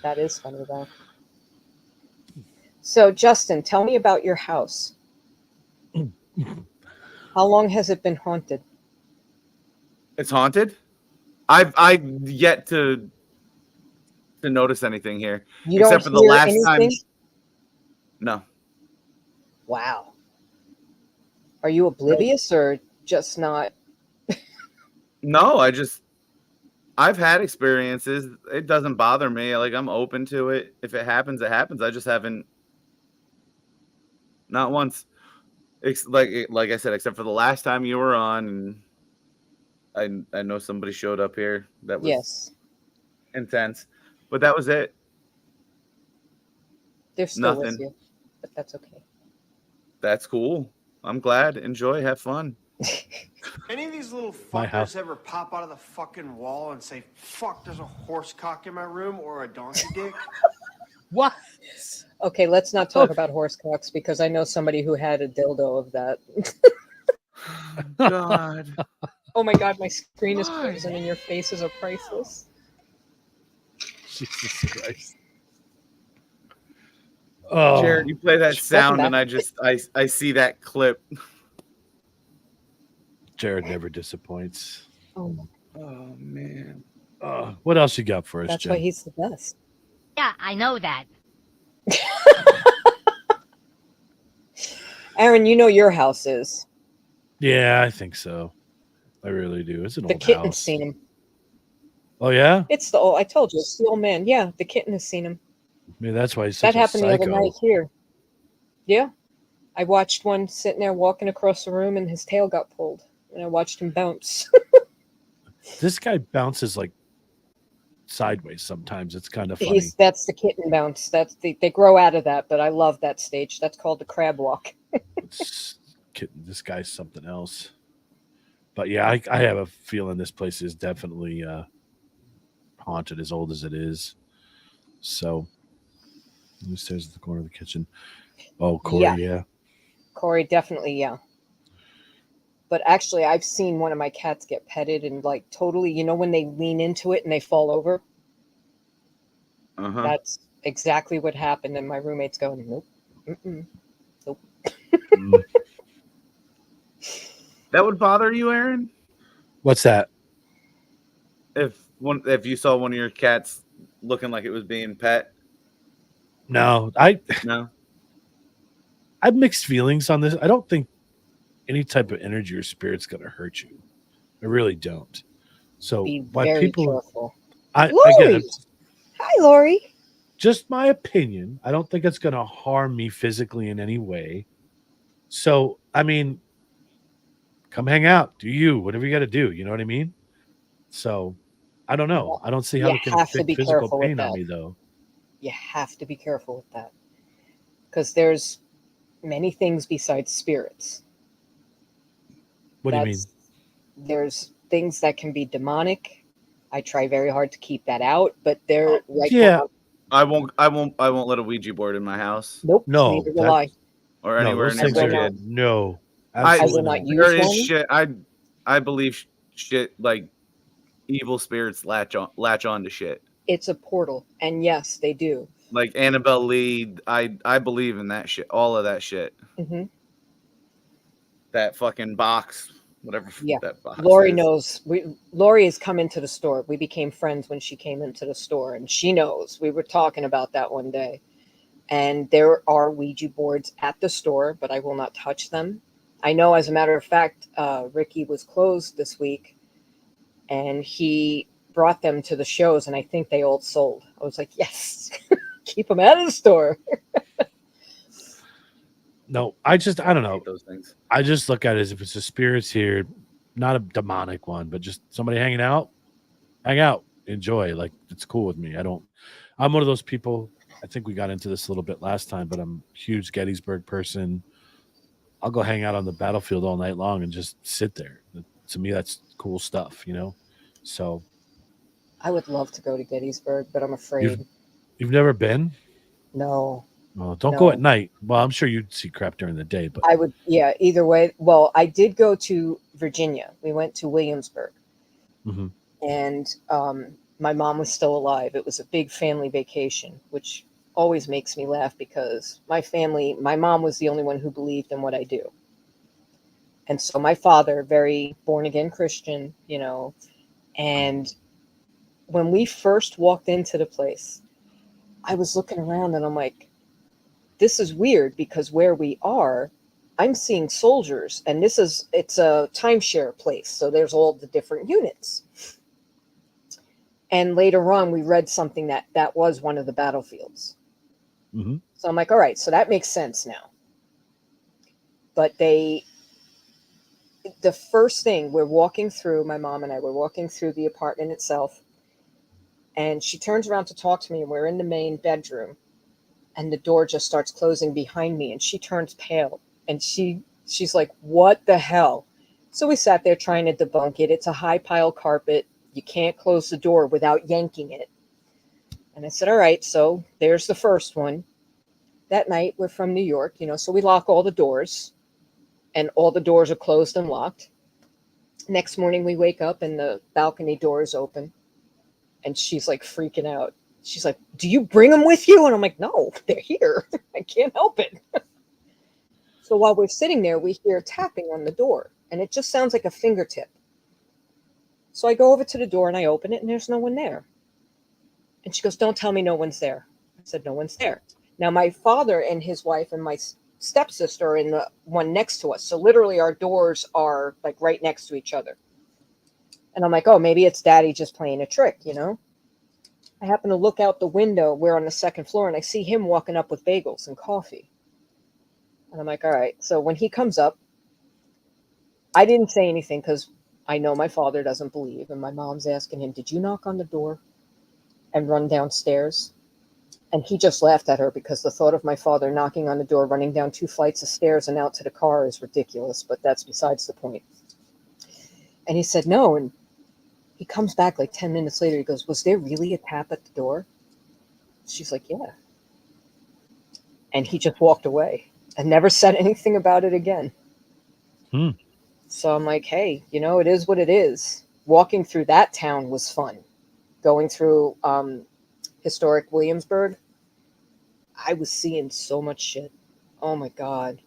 that is funny, though. So, Justin, tell me about your house. How long has it been haunted? It's haunted? I've yet to notice anything here. You except don't for the hear last anything? time. No. Wow. Are you oblivious or just not? No, I've had experiences. It doesn't bother me. Like, I'm open to it. If it happens, it happens. I just haven't. Not once. It's like I said, except for the last time you were on, and I know somebody showed up here that was intense, but that was it. They're still Nothing. with you, but that's okay. That's cool. I'm glad. Enjoy. Have fun. Any of these little My house. fuckers ever pop out of the fucking wall and say, fuck, there's a horse cock in my room or a donkey dick? What? Okay, let's not talk about horse cocks because I know somebody who had a dildo of that. God. Oh my God, my screen is frozen and your faces are priceless. Jesus Christ. Oh, Jared, you play that sound back. and I see that clip. Jared never disappoints. Oh, man. What else you got for us, that's Jen? why he's the best. Yeah, I know that. Aaron, you know your house is. Yeah, I think so. I really do. It's an The old kitten's house. seen him. Oh, yeah? It's the old, I told you, it's the old man. Yeah, the kitten has seen him. Maybe that's why he's such That happened a the psycho. other night here. Yeah. I watched one sitting there walking across the room and his tail got pulled. And I watched him bounce. This guy bounces like sideways sometimes. It's kind of funny. That's the kitten bounce. They grow out of that, but I love that stage. That's called the crab walk. This guy's something else. But yeah, I have a feeling this place is definitely haunted, as old as it is. So, the stairs at the corner of the kitchen. Oh, Corey, yeah. Corey, definitely, yeah. But actually, I've seen one of my cats get petted and like totally, you know, when they lean into it and they fall over. That's exactly what happened. And my roommate's going, nope, nope. That would bother you, Aaron? What's that? If you saw one of your cats looking like it was being pet? No. No. I have mixed feelings on this. I don't think any type of energy or spirit's going to hurt you. I really don't. So Be why very people? careful. Again, Hi, Lori. just my opinion. I don't think it's going to harm me physically in any way. So I mean, come hang out, do you whatever you got to do. You know what I mean? So I don't know. I don't see how You it can have to inflict be physical careful with pain on that. me, though. You have to be careful with that. Because there's many things besides spirits. What do you mean? There's things that can be demonic. I try very hard to keep that out, but they're I won't let a Ouija board in my house. Nope. No, Neither will I. Or anywhere those near things my are kid. no. I Absolutely will not not. use There is one. shit. I believe shit like evil spirits latch on to shit. It's a portal, and yes, they do. Like Annabelle Lee, I believe in that shit. All of that shit. Hmm. That fucking box, whatever Yeah, that box Lori is. knows. Lori has come into the store. We became friends when she came into the store, and she knows. We were talking about that one day, and there are Ouija boards at the store, but I will not touch them. I know, as a matter of fact, Ricky was closed this week, and he brought them to the shows, and I think they all sold. I was like, yes, keep them out of the store. No, I don't know. Hate those things. I just look at it as if it's a spirits here, not a demonic one, but just somebody hanging out, hang out, enjoy. Like, it's cool with me. I'm one of those people. I think we got into this a little bit last time, but I'm a huge Gettysburg person. I'll go hang out on the battlefield all night long and just sit there. To me, that's cool stuff, you know? So I would love to go to Gettysburg, but I'm afraid. you've never been? No. Well, don't go No. at night. Well, I'm sure you'd see crap during the day, but I would, yeah, either way. Well, I did go to Virginia. We went to Williamsburg, Mhm. and my mom was still alive. It was a big family vacation, which always makes me laugh because my mom was the only one who believed in what I do. And so my father, very born again Christian, and when we first walked into the place, I was looking around and I'm like, this is weird because where we are, I'm seeing soldiers, and it's a timeshare place. So there's all the different units. And later on, we read something that was one of the battlefields. Mm-hmm. So I'm like, all right, so that makes sense now. But the first thing, my mom and I were walking through the apartment itself, and she turns around to talk to me, and we're in the main bedroom, and the door just starts closing behind me, and she turns pale, and she's like, what the hell? So we sat there trying to debunk it. It's a high pile carpet. You can't close the door without yanking it. And I said, all right, so there's the first one. That night, we're from New York, so we lock all the doors, and all the doors are closed and locked. Next morning, we wake up, and the balcony door is open, and she's like freaking out. She's like, do you bring them with you? And I'm like, no, they're here. I can't help it. So while we're sitting there, we hear tapping on the door, and it just sounds like a fingertip. So I go over to the door and I open it, and there's no one there. And she goes, don't tell me no one's there. I said, no one's there. Now, my father and his wife and my stepsister are in the one next to us. So literally our doors are like right next to each other. And I'm like, oh, maybe it's daddy just playing a trick, I happen to look out the window. We're on the second floor, and I see him walking up with bagels and coffee. And I'm like, all right. So when he comes up, I didn't say anything because I know my father doesn't believe. And my mom's asking him, did you knock on the door and run downstairs? And he just laughed at her because the thought of my father knocking on the door, running down 2 flights of stairs and out to the car is ridiculous. But that's besides the point. And he said, no. And he comes back like 10 minutes later. He goes, was there really a tap at the door? She's like, yeah. And he just walked away and never said anything about it again. So I'm like, hey, it is what it is. Walking through that town was fun. Going through historic Williamsburg, I was seeing so much shit. Oh my God.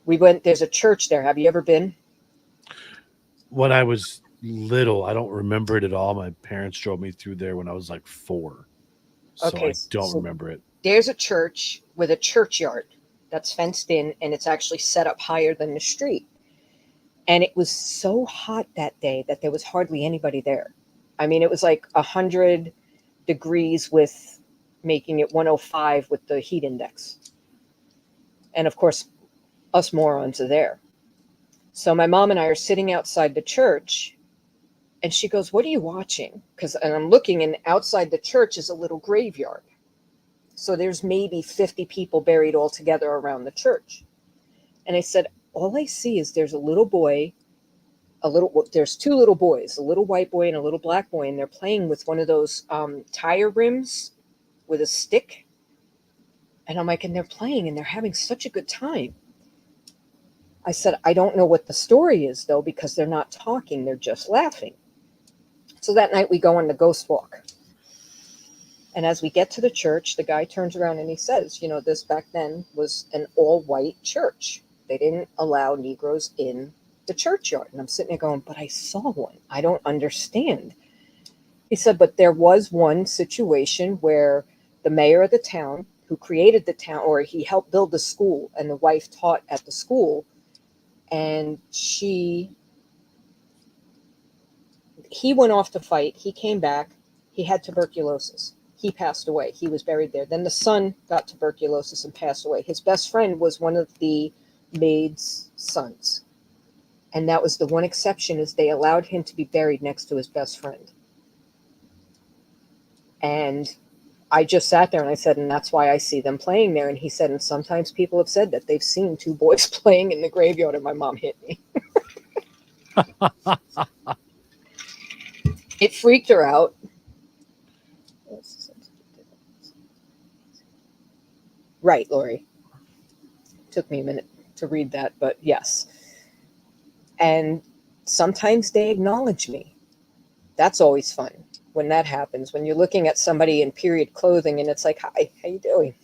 There's a church there. Have you ever been? When I was little, I don't remember it at all. My parents drove me through there when I was like 4. So Okay, I don't remember it. There's a church with a churchyard that's fenced in, and it's actually set up higher than the street. And it was so hot that day that there was hardly anybody there. I mean, it was like 100 degrees with making it 105 with the heat index. And of course, us morons are there. So my mom and I are sitting outside the church, and she goes, what are you watching? And I'm looking, and outside the church is a little graveyard. So there's maybe 50 people buried all together around the church. And I said, all I see is there's a little boy, there's 2 little boys, a little white boy and a little black boy, and they're playing with one of those tire rims with a stick. And I'm like, and they're playing, and they're having such a good time. I said, I don't know what the story is, though, because they're not talking. They're just laughing. So that night we go on the ghost walk. And as we get to the church, the guy turns around and he says, you know, this back then was an all-white church. They didn't allow Negroes in the churchyard. And I'm sitting there going, but I saw one. I don't understand. He said, but there was one situation where the mayor of the town, who created the town, or he helped build the school, and the wife taught at the school, and he went off to fight. He came back. He had tuberculosis. He passed away. He was buried there. Then the son got tuberculosis and passed away. His best friend was one of the maid's sons. And that was the one exception, is they allowed him to be buried next to his best friend. And I just sat there and I said, and that's why I see them playing there. And he said, and sometimes people have said that they've seen two boys playing in the graveyard, and my mom hit me. It freaked her out. Right, Lori. Took me a minute to read that, but yes. And sometimes they acknowledge me. That's always fun when that happens, when you're looking at somebody in period clothing and it's like, hi, how you doing?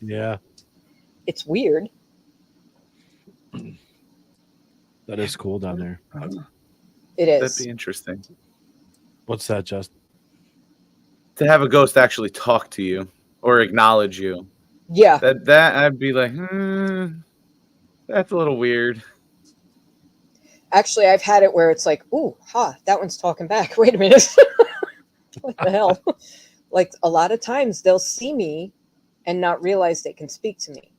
Yeah. It's weird. That is cool down there. It is. That'd be interesting. What's that, Justin? To have a ghost actually talk to you or acknowledge you. Yeah. That I'd be like, that's a little weird. Actually, I've had it where it's like, ooh, that one's talking back. Wait a minute. What the hell? Like, a lot of times they'll see me and not realize they can speak to me.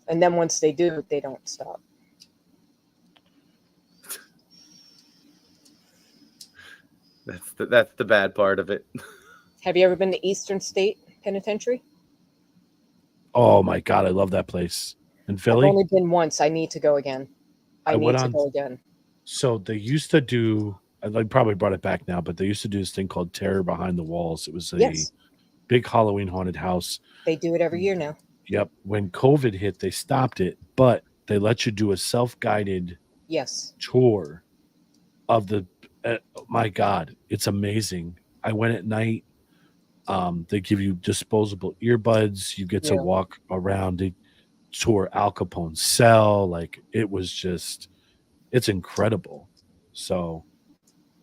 And then once they do, they don't stop. That's the bad part of it. Have you ever been to Eastern State Penitentiary? Oh my God, I love that place. In Philly? I've only been once. I need to go again. I need to go again. So they used to do, I probably brought it back now, but they used to do this thing called Terror Behind the Walls. It was a big Halloween haunted house. They do it every year now. Yep. When COVID hit, they stopped it, but they let you do a self-guided tour of the, my God, it's amazing. I went at night. They give you disposable earbuds. You get to walk around. They tour Al Capone's cell. Like, it was just, it's incredible. So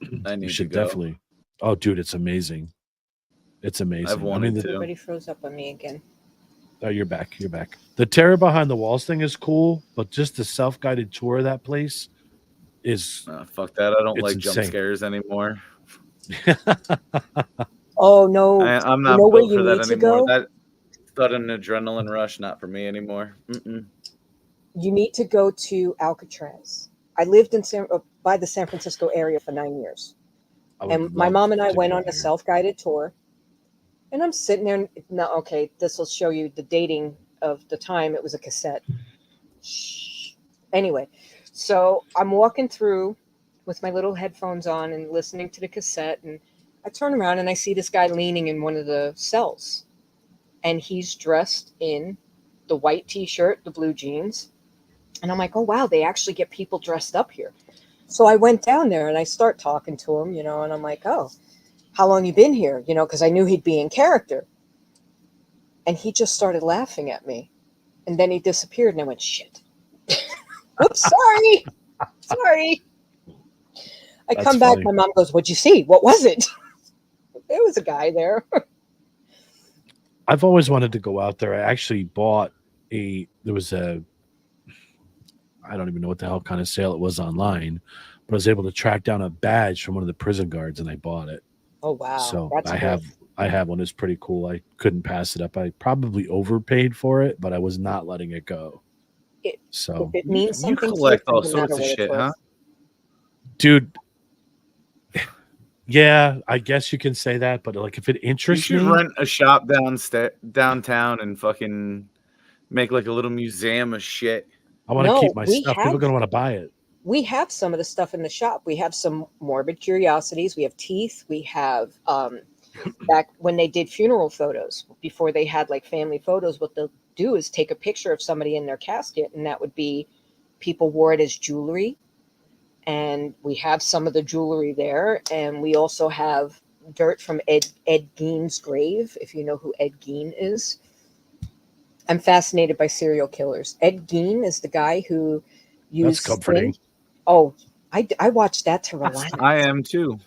you should definitely. Oh, dude, it's amazing. It's amazing. I've wanted to. Everybody froze up on me again. Oh, you're back. You're back. The Terror Behind the Walls thing is cool, but just the self-guided tour of that place is fuck that. I don't like insane. jump scares anymore. Oh no! I'm not built for that anymore. That sudden adrenaline rush, not for me anymore. Mm-mm. You need to go to Alcatraz. I lived in by the San Francisco area for 9 years, and my mom and I went on a self-guided tour. And I'm sitting there. Now, okay, this will show you the dating of the time. It was a cassette. Anyway, so I'm walking through with my little headphones on and listening to the cassette, and I turn around and I see this guy leaning in one of the cells, and he's dressed in the white t-shirt, the blue jeans. And I'm like, oh, wow, they actually get people dressed up here. So I went down there and I start talking to him, and I'm like, oh, how long you been here? Because I knew he'd be in character. And he just started laughing at me. And then he disappeared, and I went, shit. Oops, sorry. Sorry. I come back, my mom goes, what'd you see? What was it? There was a guy there. I've always wanted to go out there. I actually bought I don't even know what the hell kind of sale it was online, but I was able to track down a badge from one of the prison guards, and I bought it. Oh, wow. So that's I have one. It's pretty cool. I couldn't pass it up. I probably overpaid for it, but I was not letting it go. If it means something, you collect all sorts of shit, huh? Dude. Yeah, I guess you can say that, but like, if it interests me, you should rent a shop downtown and fucking make like a little museum of shit. I want to keep my stuff. People are gonna want to buy it. We have some of the stuff in the shop. We have some morbid curiosities. We have teeth. We have back when they did funeral photos, before they had like family photos with the do is take a picture of somebody in their casket, and that would be people wore it as jewelry. And we have some of the jewelry there, and we also have dirt from Ed Gein's grave, if you know who Ed Gein is. I'm fascinated by serial killers. Ed Gein is the guy who used That's comforting. skin. Oh, I watched that to relax. I am too.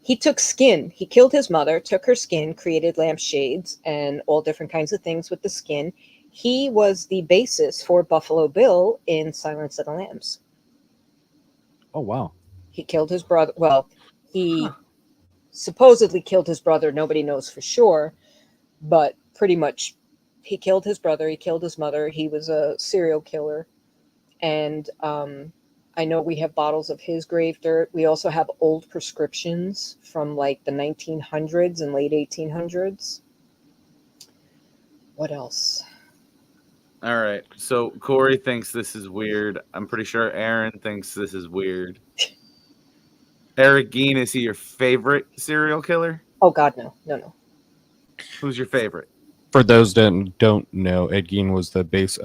He took skin. He killed his mother, took her skin, created lampshades and all different kinds of things with the skin. He was the basis for Buffalo Bill in Silence of the Lambs. Oh, wow. He killed his brother. Well, he supposedly killed his brother. Nobody knows for sure, but pretty much he killed his brother. He killed his mother. He was a serial killer. And I know we have bottles of his grave dirt. We also have old prescriptions from like the 1900s and late 1800s. What else? All right. So Corey thinks this is weird. I'm pretty sure Aaron thinks this is weird. Eric Gein, is he your favorite serial killer? Oh, God, no. No. Who's your favorite? For those that don't know, Ed Gein was the base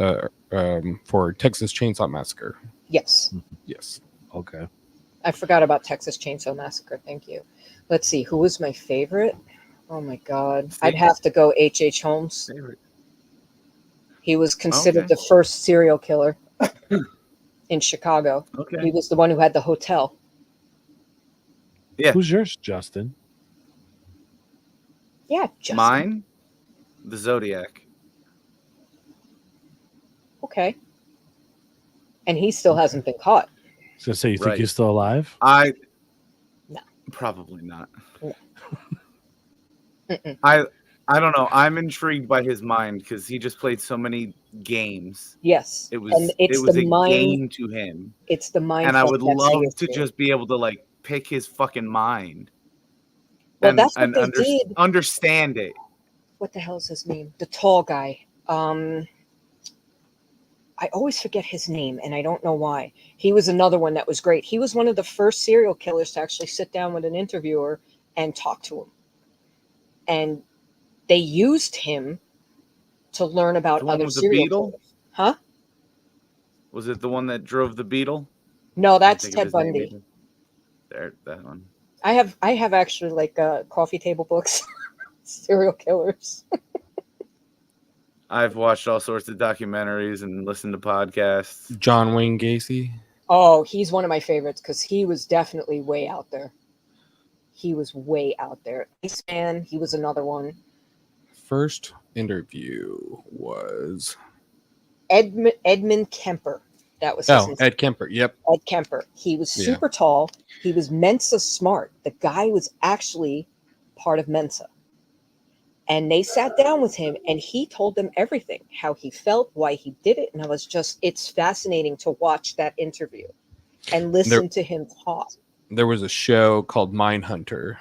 for Texas Chainsaw Massacre. Yes. Yes. Okay. I forgot about Texas Chainsaw Massacre. Thank you. Let's see. Who was my favorite? Oh, my God. I'd have to go H.H. Holmes. Favorite. He was considered the first serial killer in Chicago. Okay. He was the one who had the hotel. Yeah. Who's yours, Justin? Yeah, Justin. Mine? The Zodiac. Okay. And he still hasn't been caught. I was going to say, you think he's still alive? No. Probably not. No. I don't know. I'm intrigued by his mind because he just played so many games. Yes. It was And it's a mind, game to him. It's the mind. And I would that's love the to just be able to like pick his fucking mind. Well, that's what they did. Understand it. What the hell is his name? The tall guy. I always forget his name, and I don't know why. He was another one that was great. He was one of the first serial killers to actually sit down with an interviewer and talk to him. And they used him to learn about other serial killers. Huh? Was it the one that drove the Beetle? No, that's Ted Bundy. There, that one. I have actually like coffee table books, serial killers. I've watched all sorts of documentaries and listened to podcasts. John Wayne Gacy. Oh, he's one of my favorites because he was definitely way out there. He was way out there. Iceman, he was another one. First interview was Edmund Kemper. That was his name. Ed Kemper. Yep. Ed Kemper. He was super tall. He was Mensa smart. The guy was actually part of Mensa. And they sat down with him and he told them everything, how he felt, why he did it. And it's fascinating to watch that interview and listen to him talk. There was a show called Mindhunter.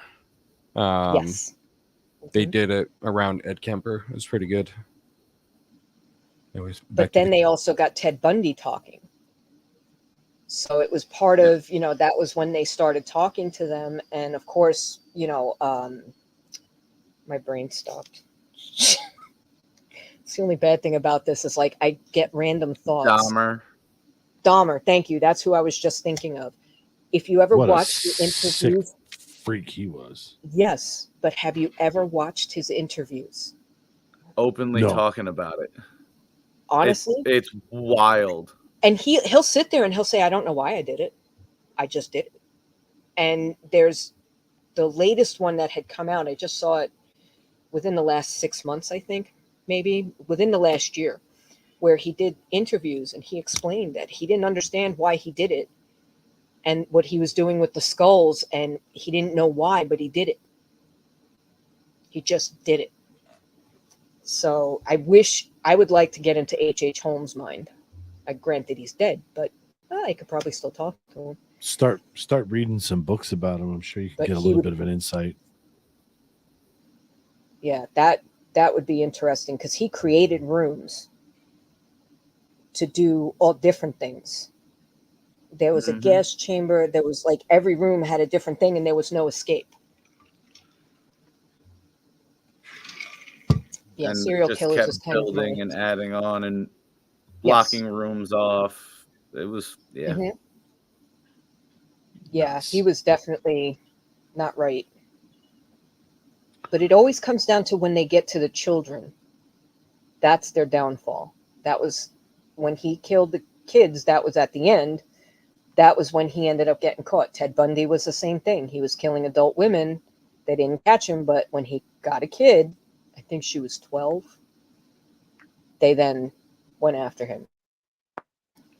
Yes. They did it around Ed Kemper. It was pretty good. But then they also got Ted Bundy talking. So it was part of, that was when they started talking to them. And of course, my brain stopped. It's the only bad thing about this is like I get random thoughts. Dahmer, thank you. That's who I was just thinking of. If you ever watched the interviews, freak he was. Yes, but have you ever watched his interviews? Openly talking about it. Honestly, it's wild. And he'll sit there and he'll say, "I don't know why I did it. I just did it." And there's the latest one that had come out. I just saw it within the last 6 months, I think, maybe within the last year, where he did interviews and he explained that he didn't understand why he did it and what he was doing with the skulls, and he didn't know why, but he did it. He just did it. So I would like to get into H.H. Holmes' mind. I grant that he's dead, but I could probably still talk to him. Start reading some books about him. I'm sure you can get a little bit of an insight. Yeah, that would be interesting because he created rooms to do all different things. There was a gas chamber. There was like every room had a different thing and there was no escape. Yeah, and serial just killers kept is kind of building and adding on and Yes. blocking rooms off. It was Mhm. Yeah, he was definitely not right. But it always comes down to when they get to the children. That's their downfall. That was when he killed the kids, that was at the end. That was when he ended up getting caught. Ted Bundy was the same thing. He was killing adult women. They didn't catch him, but when he got a kid, I think she was 12, they then went after him.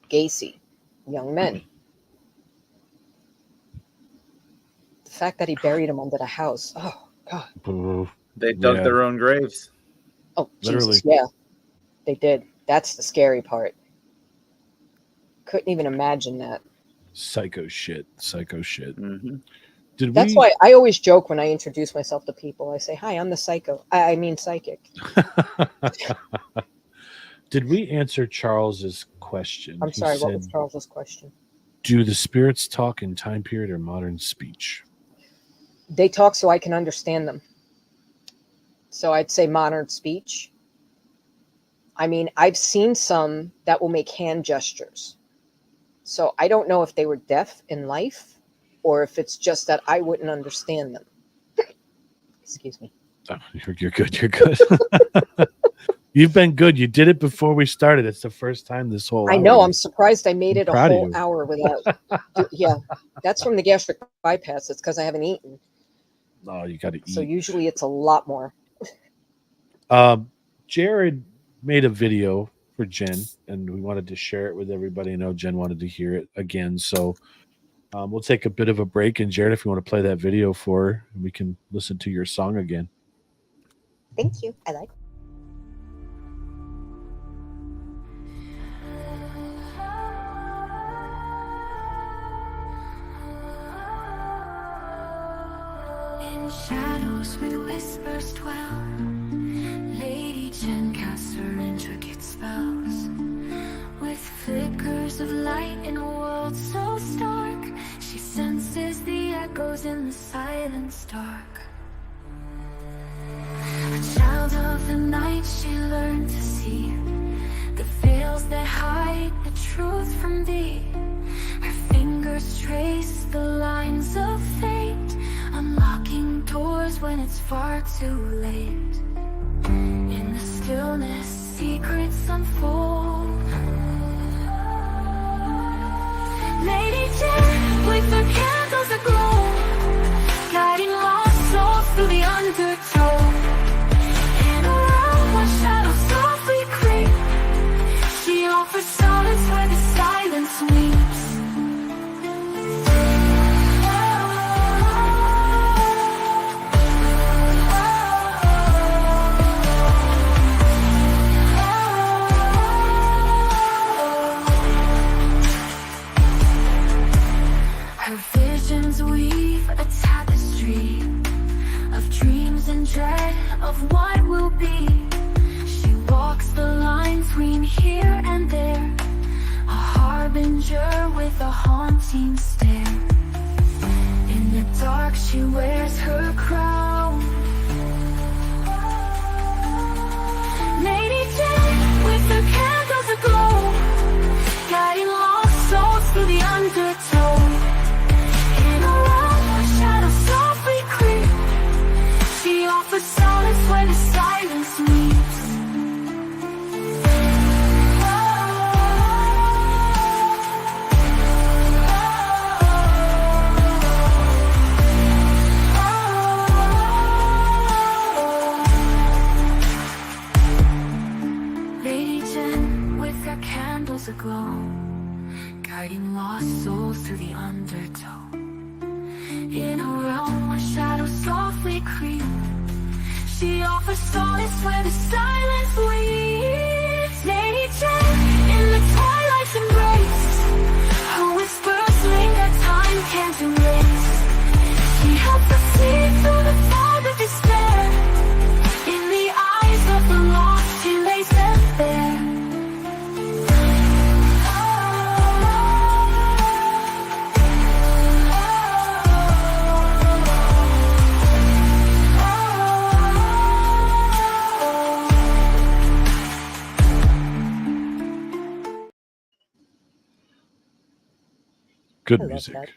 Gacy, young men. The fact that he buried him under the house. Oh, God. They dug their own graves. Oh, Literally. Jesus, yeah. They did. That's the scary part. Couldn't even imagine that. Psycho shit. Mm-hmm. That's why I always joke when I introduce myself to people. I say, hi, I'm the psycho. I mean psychic. Did we answer Charles's question? I'm He sorry, what said, was Charles's question? do the spirits talk in time period or modern speech? They talk so I can understand them. So I'd say modern speech. I mean, I've seen some that will make hand gestures. So I don't know if they were deaf in life or if it's just that I wouldn't understand them. Excuse me. Oh, you're good. You're good. You've been good. You did it before we started. It's the first time this whole I hour. know. I'm surprised I made it a proud of whole you. hour without. Yeah, that's from the gastric bypass. It's because I haven't eaten. Oh, you got to eat. So usually it's a lot more. Jared made a video for Jen, and we wanted to share it with everybody. I know Jen wanted to hear it again, so we'll take a bit of a break. And Jared, if you want to play that video for her, we can listen to your song again. Thank you. I like. In shadows with whispers dwell, Lady Jenn casts her intricate spells. With flickers of light in a world so stark, she senses the echoes in the silence dark. A child of the night, she learned to see the veils that hide the truth from thee. Her fingers trace the lines of fate, unlocking doors when it's far too late. In the stillness, secrets unfold. Lady Jenn, with her candles aglow, guiding lost souls through the undertow. In a realm where shadows softly creep, she offers solace where the silence weeps. Her visions weave a tapestry of dreams and dread of what will be. She walks the line between here and there, a harbinger with a haunting stare. In the dark she wears her crown. Lady Jenn, with her candles aglow, guiding lost souls through the undertow. In a realm where shadows softly creep, she offers solace when the silence weeps. Lady Jenn, with her candles aglow, guiding lost souls through the undertow. In a realm where shadows softly creep, she offers solace where the silence weeps. Lady Jenn, in the twilight's embrace, her whispers linger, time can't erase. She helps us see through the fog of despair. In the eyes of the lost, she lays them bare. Good I love music. that.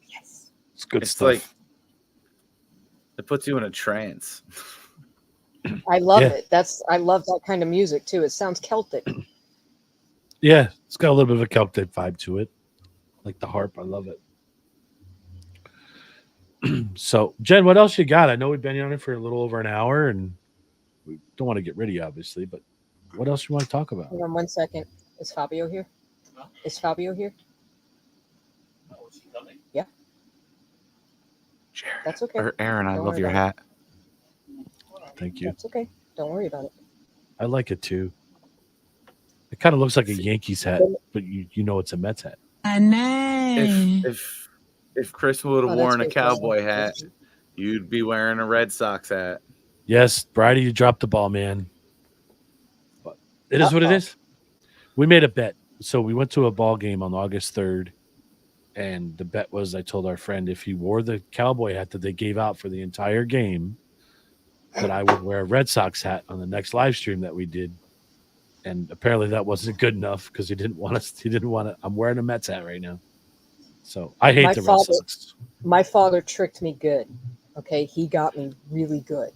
Yes. It's good It's stuff. like it puts you in a trance. I love Yeah. it. I love that kind of music too. It sounds Celtic. Yeah, it's got a little bit of a Celtic vibe to it. Like the harp. I love it. So, Jen, what else you got? I know we've been on it for a little over an hour, and we don't want to get rid of you, obviously, but what else you want to talk about? Hold on 1 second. Is Fabio here? Is Fabio here? Yeah. Jared, That's okay. or Aaron, I Don't love worry your about hat. Thank you. That's okay. Don't worry about it. I like it too. It kind of looks like a Yankees hat, but you know it's a Mets hat. I know. If Chris would have Oh, that's worn a good, cowboy Chris. hat, you'd be wearing a Red Sox hat. Yes, Bridie, you dropped the ball, man. But it is what it Uh-oh. is. We made a bet. So we went to a ball game on August 3rd, and the bet was I told our friend if he wore the cowboy hat that they gave out for the entire game, that I would wear a Red Sox hat on the next live stream that we did. And apparently that wasn't good enough because he didn't want us. He didn't want to. I'm wearing a Mets hat right now. So I hate the Red Sox. My father tricked me good. Okay, he got me really good.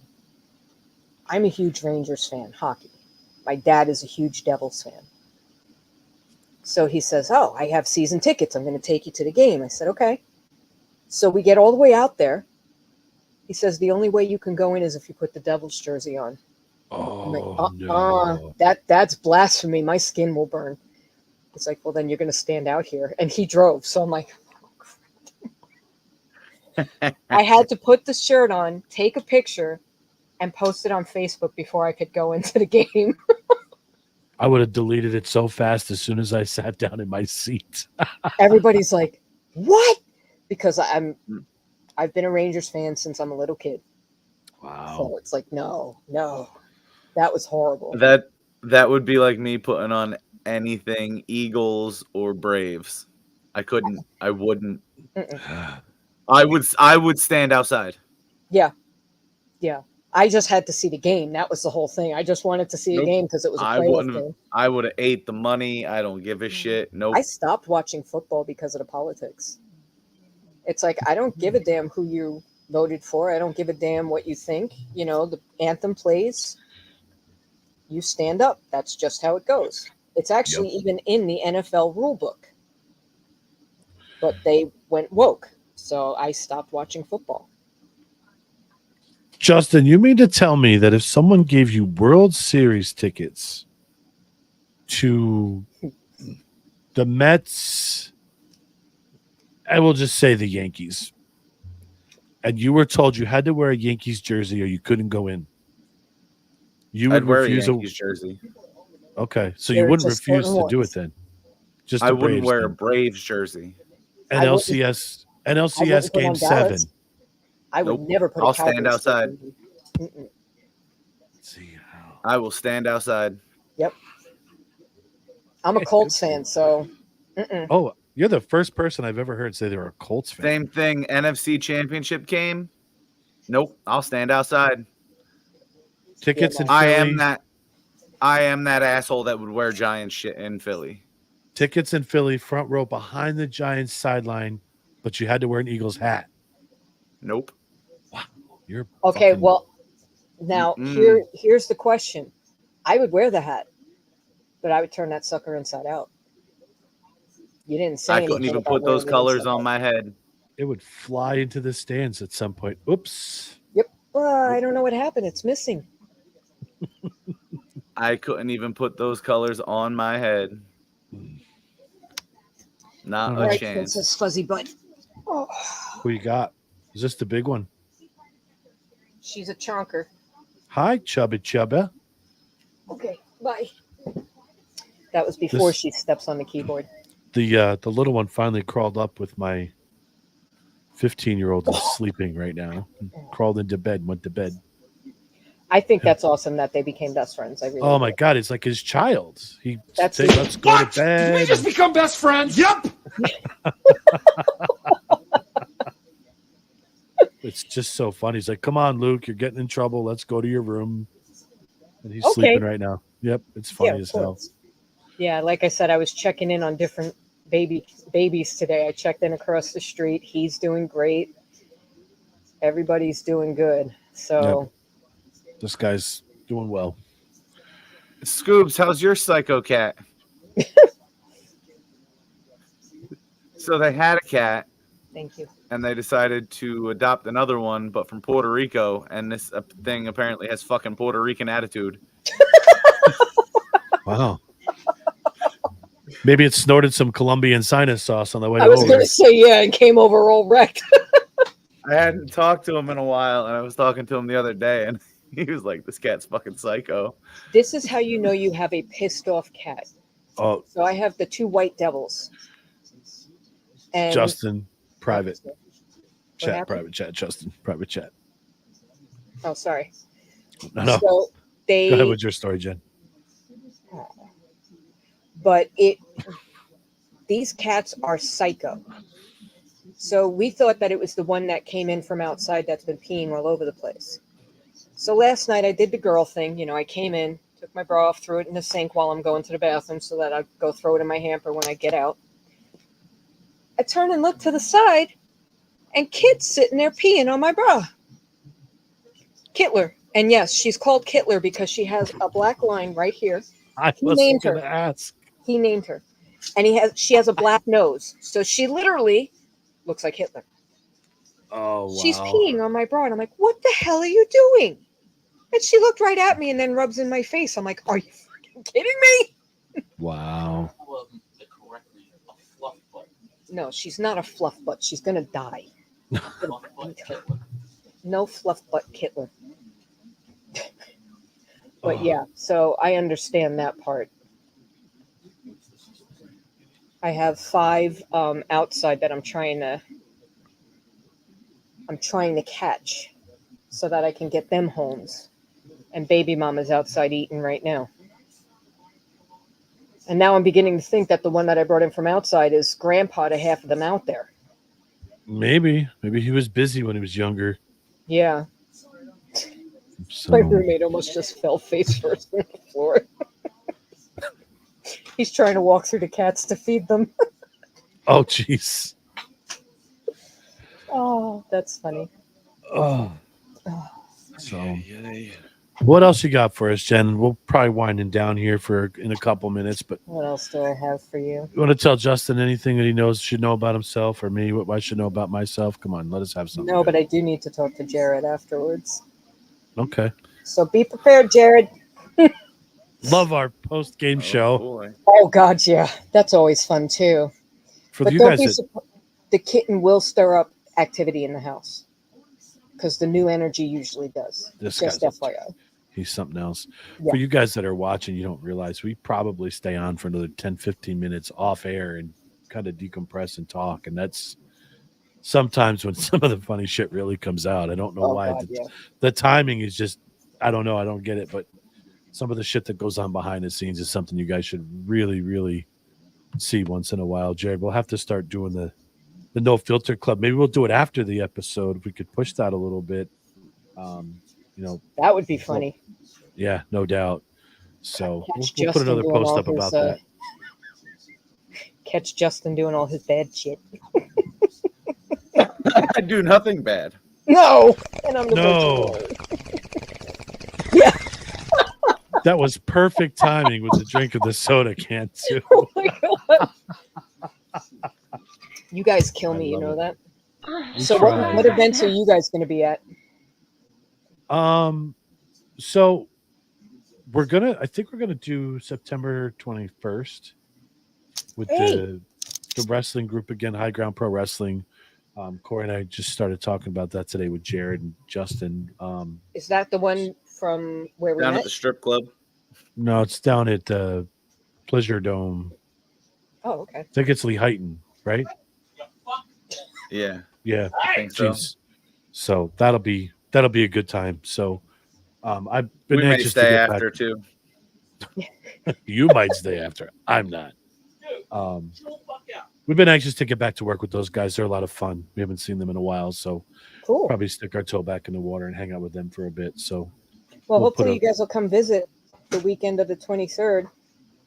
I'm a huge Rangers fan, hockey. My dad is a huge Devils fan. So he says, "Oh, I have season tickets. I'm going to take you to the game." I said, "Okay." So we get all the way out there. He says, "The only way you can go in is if you put the Devils jersey on." I'm like, no. That's blasphemy. My skin will burn. It's like, well, then you're going to stand out here. And he drove. So I'm like, I had to put the shirt on, take a picture, and post it on Facebook before I could go into the game. I would have deleted it so fast as soon as I sat down in my seat. Everybody's like, what? Because I've been a Rangers fan since I'm a little kid. Wow. So it's like, no. That was horrible. That would be like me putting on anything Eagles or Braves. I couldn't. I wouldn't. I would stand outside. Yeah. I just had to see the game. That was the whole thing. I just wanted to see a game because it was a playoff game. I would have ate the money. I don't give a shit. Nope. I stopped watching football because of the politics. It's like, I don't give a damn who you voted for. I don't give a damn what you think. You know, the anthem plays. You stand up. That's just how it goes. It's actually even in the NFL rule book. But they went woke. So I stopped watching football. Justin, you mean to tell me that if someone gave you World Series tickets to the Mets, I will just say the Yankees, and you were told you had to wear a Yankees jersey or you couldn't go in, you would wear refuse a Yankees jersey. Okay, so you wouldn't refuse to do it then. Just I wouldn't wear a Braves jersey. NLCS Game 7. I would never put. I'll stand outside. I will stand outside. Yep. I'm a Colts fan, so. Oh, you're the first person I've ever heard say they're a Colts fan. Same thing. NFC Championship game. Nope. I'll stand outside. Tickets in I Philly. I am that asshole that would wear Giants shit in Philly. Tickets in Philly, front row behind the Giants sideline, but you had to wear an Eagles hat. Nope. Wow. You're okay. Well, now here's the question. I would wear the hat, but I would turn that sucker inside out. You didn't say I couldn't even put those colors on my head. It would fly into the stands at some point. Oops. Yep. Well, I don't know what happened. It's missing. I couldn't even put those colors on my head. Not a chance. Princess Fuzzy Butt. Oh. Who you got? Is this the big one? She's a chonker. Hi, Chubba Chubba. Okay, bye. That was before she steps on the keyboard. The little one finally crawled up with my 15-year-old who's sleeping right now. Crawled into bed, went to bed. I think that's awesome that they became best friends. I really Oh my God, it's like his child. That's let's go to bed. Did we just become best friends? Yep. It's just so funny. He's like, "Come on, Luke, you're getting in trouble. Let's go to your room." And he's sleeping right now. Yep, it's funny as hell. Yeah, like I said, I was checking in on different babies today. I checked in across the street. He's doing great. Everybody's doing good. So this guy's doing well. Scoobs, how's your psycho cat? So they had a cat. Thank you. And they decided to adopt another one, but from Puerto Rico. And this thing apparently has fucking Puerto Rican attitude. Wow. Maybe it snorted some Colombian sinus sauce on the way I was over. going to say, yeah, and came over all wrecked. I hadn't talked to him in a while, and I was talking to him the other day, and he was like, this cat's fucking psycho. This is how you know you have a pissed off cat. Oh, So I have the 2 white devils. And Justin, private chat, happened? private chat, Justin, private chat. Oh, sorry. No. So they. Go ahead with your story, Jen. But these cats are psycho. So we thought that it was the one that came in from outside that's been peeing all over the place. So last night I did the girl thing. You know, I came in, took my bra off, threw it in the sink while I'm going to the bathroom so that I'd go throw it in my hamper when I get out. I turn and look to the side, and Kit's sitting there peeing on my bra. Kittler. And yes, she's called Kittler because she has a black line right here. I was going to ask. He named her. And she has a black nose. So she literally looks like Hitler. Oh, wow. She's peeing on my bra. And I'm like, what the hell are you doing? And she looked right at me and then rubs in my face. I'm like, are you freaking kidding me? Wow. No, she's not a fluff butt. She's going to die. No fluff butt Kittler. But yeah, so I understand that part. I have 5 outside that I'm trying to catch so that I can get them homes. And baby mama's outside eating right now. And now I'm beginning to think that the one that I brought in from outside is grandpa to half of them out there. Maybe he was busy when he was younger. Yeah. So. My roommate almost just fell face first on the floor. He's trying to walk through the cats to feed them. Oh, jeez. Oh, that's funny. Oh. So, what else you got for us, Jen? We'll probably winding down here in a couple minutes, but what else do I have for you? You want to tell Justin anything that he should know about himself, or me, what I should know about myself? Come on, let us have something. No, but I do need to talk to Jared afterwards. Okay. So be prepared, Jared. Love our post-game show. Boy. Oh, God, yeah. That's always fun, too. For you guys, the kitten will stir up activity in the house because the new energy usually does. This Just guy's FYI. He's something else. Yeah. For you guys that are watching, you don't realize we probably stay on for another 10, 15 minutes off air and kind of decompress and talk. And that's sometimes when some of the funny shit really comes out. I don't know why. God, yeah. The timing is just, I don't know. I don't get it. But some of the shit that goes on behind the scenes is something you guys should really, really see once in a while. Jared, we'll have to start doing the No Filter Club. Maybe we'll do it after the episode if we could push that a little bit. That would be funny. Yeah, no doubt. So we'll put Justin another doing post all up his, about that. Catch Justin doing all his bad shit. I do nothing bad. No, and I'm the No. Yeah. That was perfect timing with the drink of the soda can too. Oh my God. You guys kill me, you know that? So what events are you guys going to be at? So I think we're gonna do September 21st with the wrestling group again, High Ground Pro Wrestling. Corey and I just started talking about that today with Jared and Justin. Is that the one from where we Down met? at the strip club? No, it's down at Pleasure Dome. Oh, okay. I think it's Lehighton, right? Yeah. Yeah. I think so. Jeez. So that'll be a good time. So I've been We may anxious stay to get after back. too. You might stay after. I'm not. We've been anxious to get back to work with those guys. They're a lot of fun. We haven't seen them in a while, so cool. Probably stick our toe back in the water and hang out with them for a bit. So, well hopefully you guys will come visit the weekend of the 23rd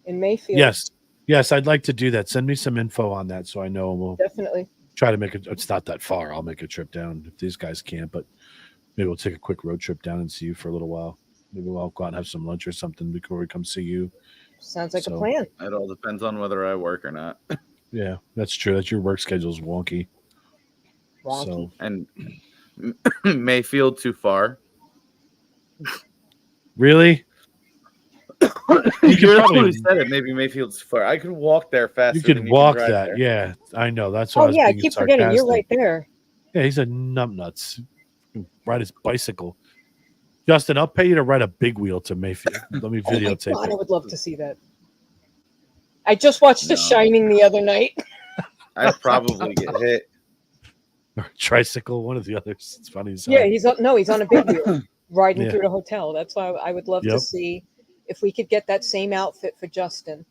in Mayfield. Yes, Yes, I'd like to do that. Send me some info on that so I know, and we'll Definitely. try to make it. It's not that far. I'll make a trip down if these guys can't, but maybe we'll take a quick road trip down and see you for a little while. Maybe we'll go out and have some lunch or something before we come see you. Sounds like a So- plan. It all depends on whether I work or not. Yeah, that's true. That's your work schedule's wonky. Wonky. So And Mayfield too far. really, You're the probably- one who said it. Maybe Mayfield's too far. I could walk there faster. you can than walk drive that. there. Yeah, I know. That's why I Oh was yeah, I being keep forgetting you're right sarcastic. there. Yeah, he's a numbnuts. Ride his bicycle. Justin, I'll pay you to ride a big wheel to Mayfield. Let me Oh my videotape God, I it. would love to see that. I just watched The No. Shining the other night. I'd probably get hit. Or tricycle, one of the others. It's funny. as Yeah, hell. he's on a big wheel riding Yeah. through the hotel. That's why I would love to Yep. see if we could get that same outfit for Justin.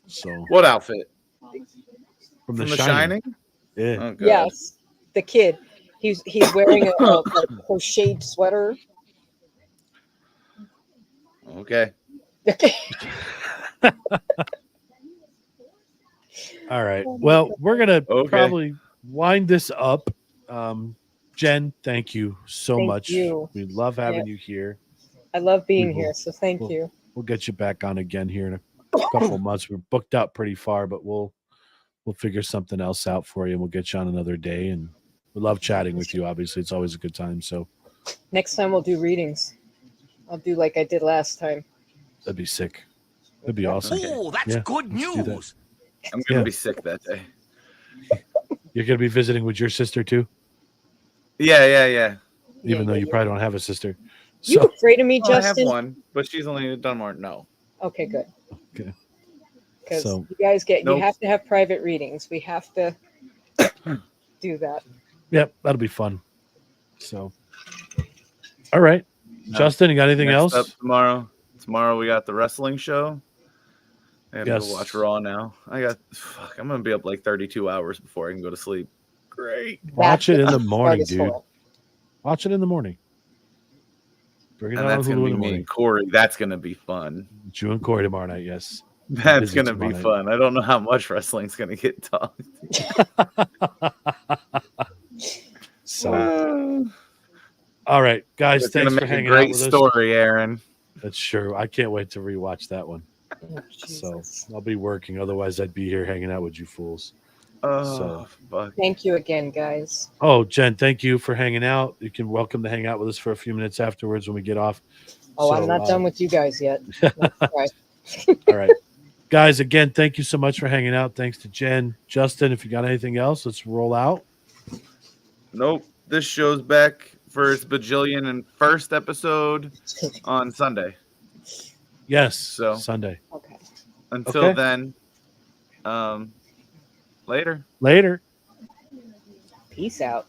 So What outfit? from From The Shining? Yeah. Oh, God. Yes, the kid. He's wearing a crocheted sweater. Okay. All right. Well, we're gonna Okay. probably wind this up. Jen, thank you so Thank much. you. We love having Yeah. you here. I love being We will- here, so thank we'll- you. We'll get you back on again here in a couple of months. We're booked out pretty far, but we'll figure something else out for you, and we'll get you on another day. And we love chatting with you. Obviously, it's always a good time. So Next time we'll do readings. I'll do like I did last time. that'd be sick. That'd be awesome. Oh, that's Yeah, good let's do that. news. I'm going to Yeah. be sick that day. You're gonna be visiting with your sister too, Yeah. even though you probably don't have a sister. You So afraid of me, Well, I have Justin? one, but she's only done more. No. Okay, good. Okay. Because So- you guys Nope. you have to have private readings. We have to do that. yep, that'll be fun. So, all right, No. Justin, you got anything Next else? up tomorrow we got the wrestling show. I gotta Yes. go watch Raw now. I'm gonna be up like 32 hours before I can go to sleep. Great. Watch it in the That's morning, hardest dude. part. Watch it in the morning. Bring it And on that's Hulu gonna in be the me morning. and Corey. That's gonna be fun. Drew and Corey tomorrow night. Yes. That's busy gonna be tomorrow fun. I don't know how much wrestling's gonna get talked. So, all right, guys, It's gonna thanks for make a hanging out great with us. story, Aaron. That's true. I can't wait to rewatch that one. Oh, So Jesus. I'll be working. Otherwise, I'd be here hanging out with you fools. Oh, fuck. Thank you again, guys. Oh, Jen, thank you for hanging out. You can welcome to hang out with us for a few minutes afterwards when we get off. Oh, So, I'm not done with you guys yet. That's right. All right. Guys, again, thank you so much for hanging out. Thanks to Jen. Justin, if you got anything else, let's roll out. Nope. This show's back for its bajillion and first episode on Sunday. Yes. So- Sunday. Okay. Until Okay. then, later. Later. Peace out.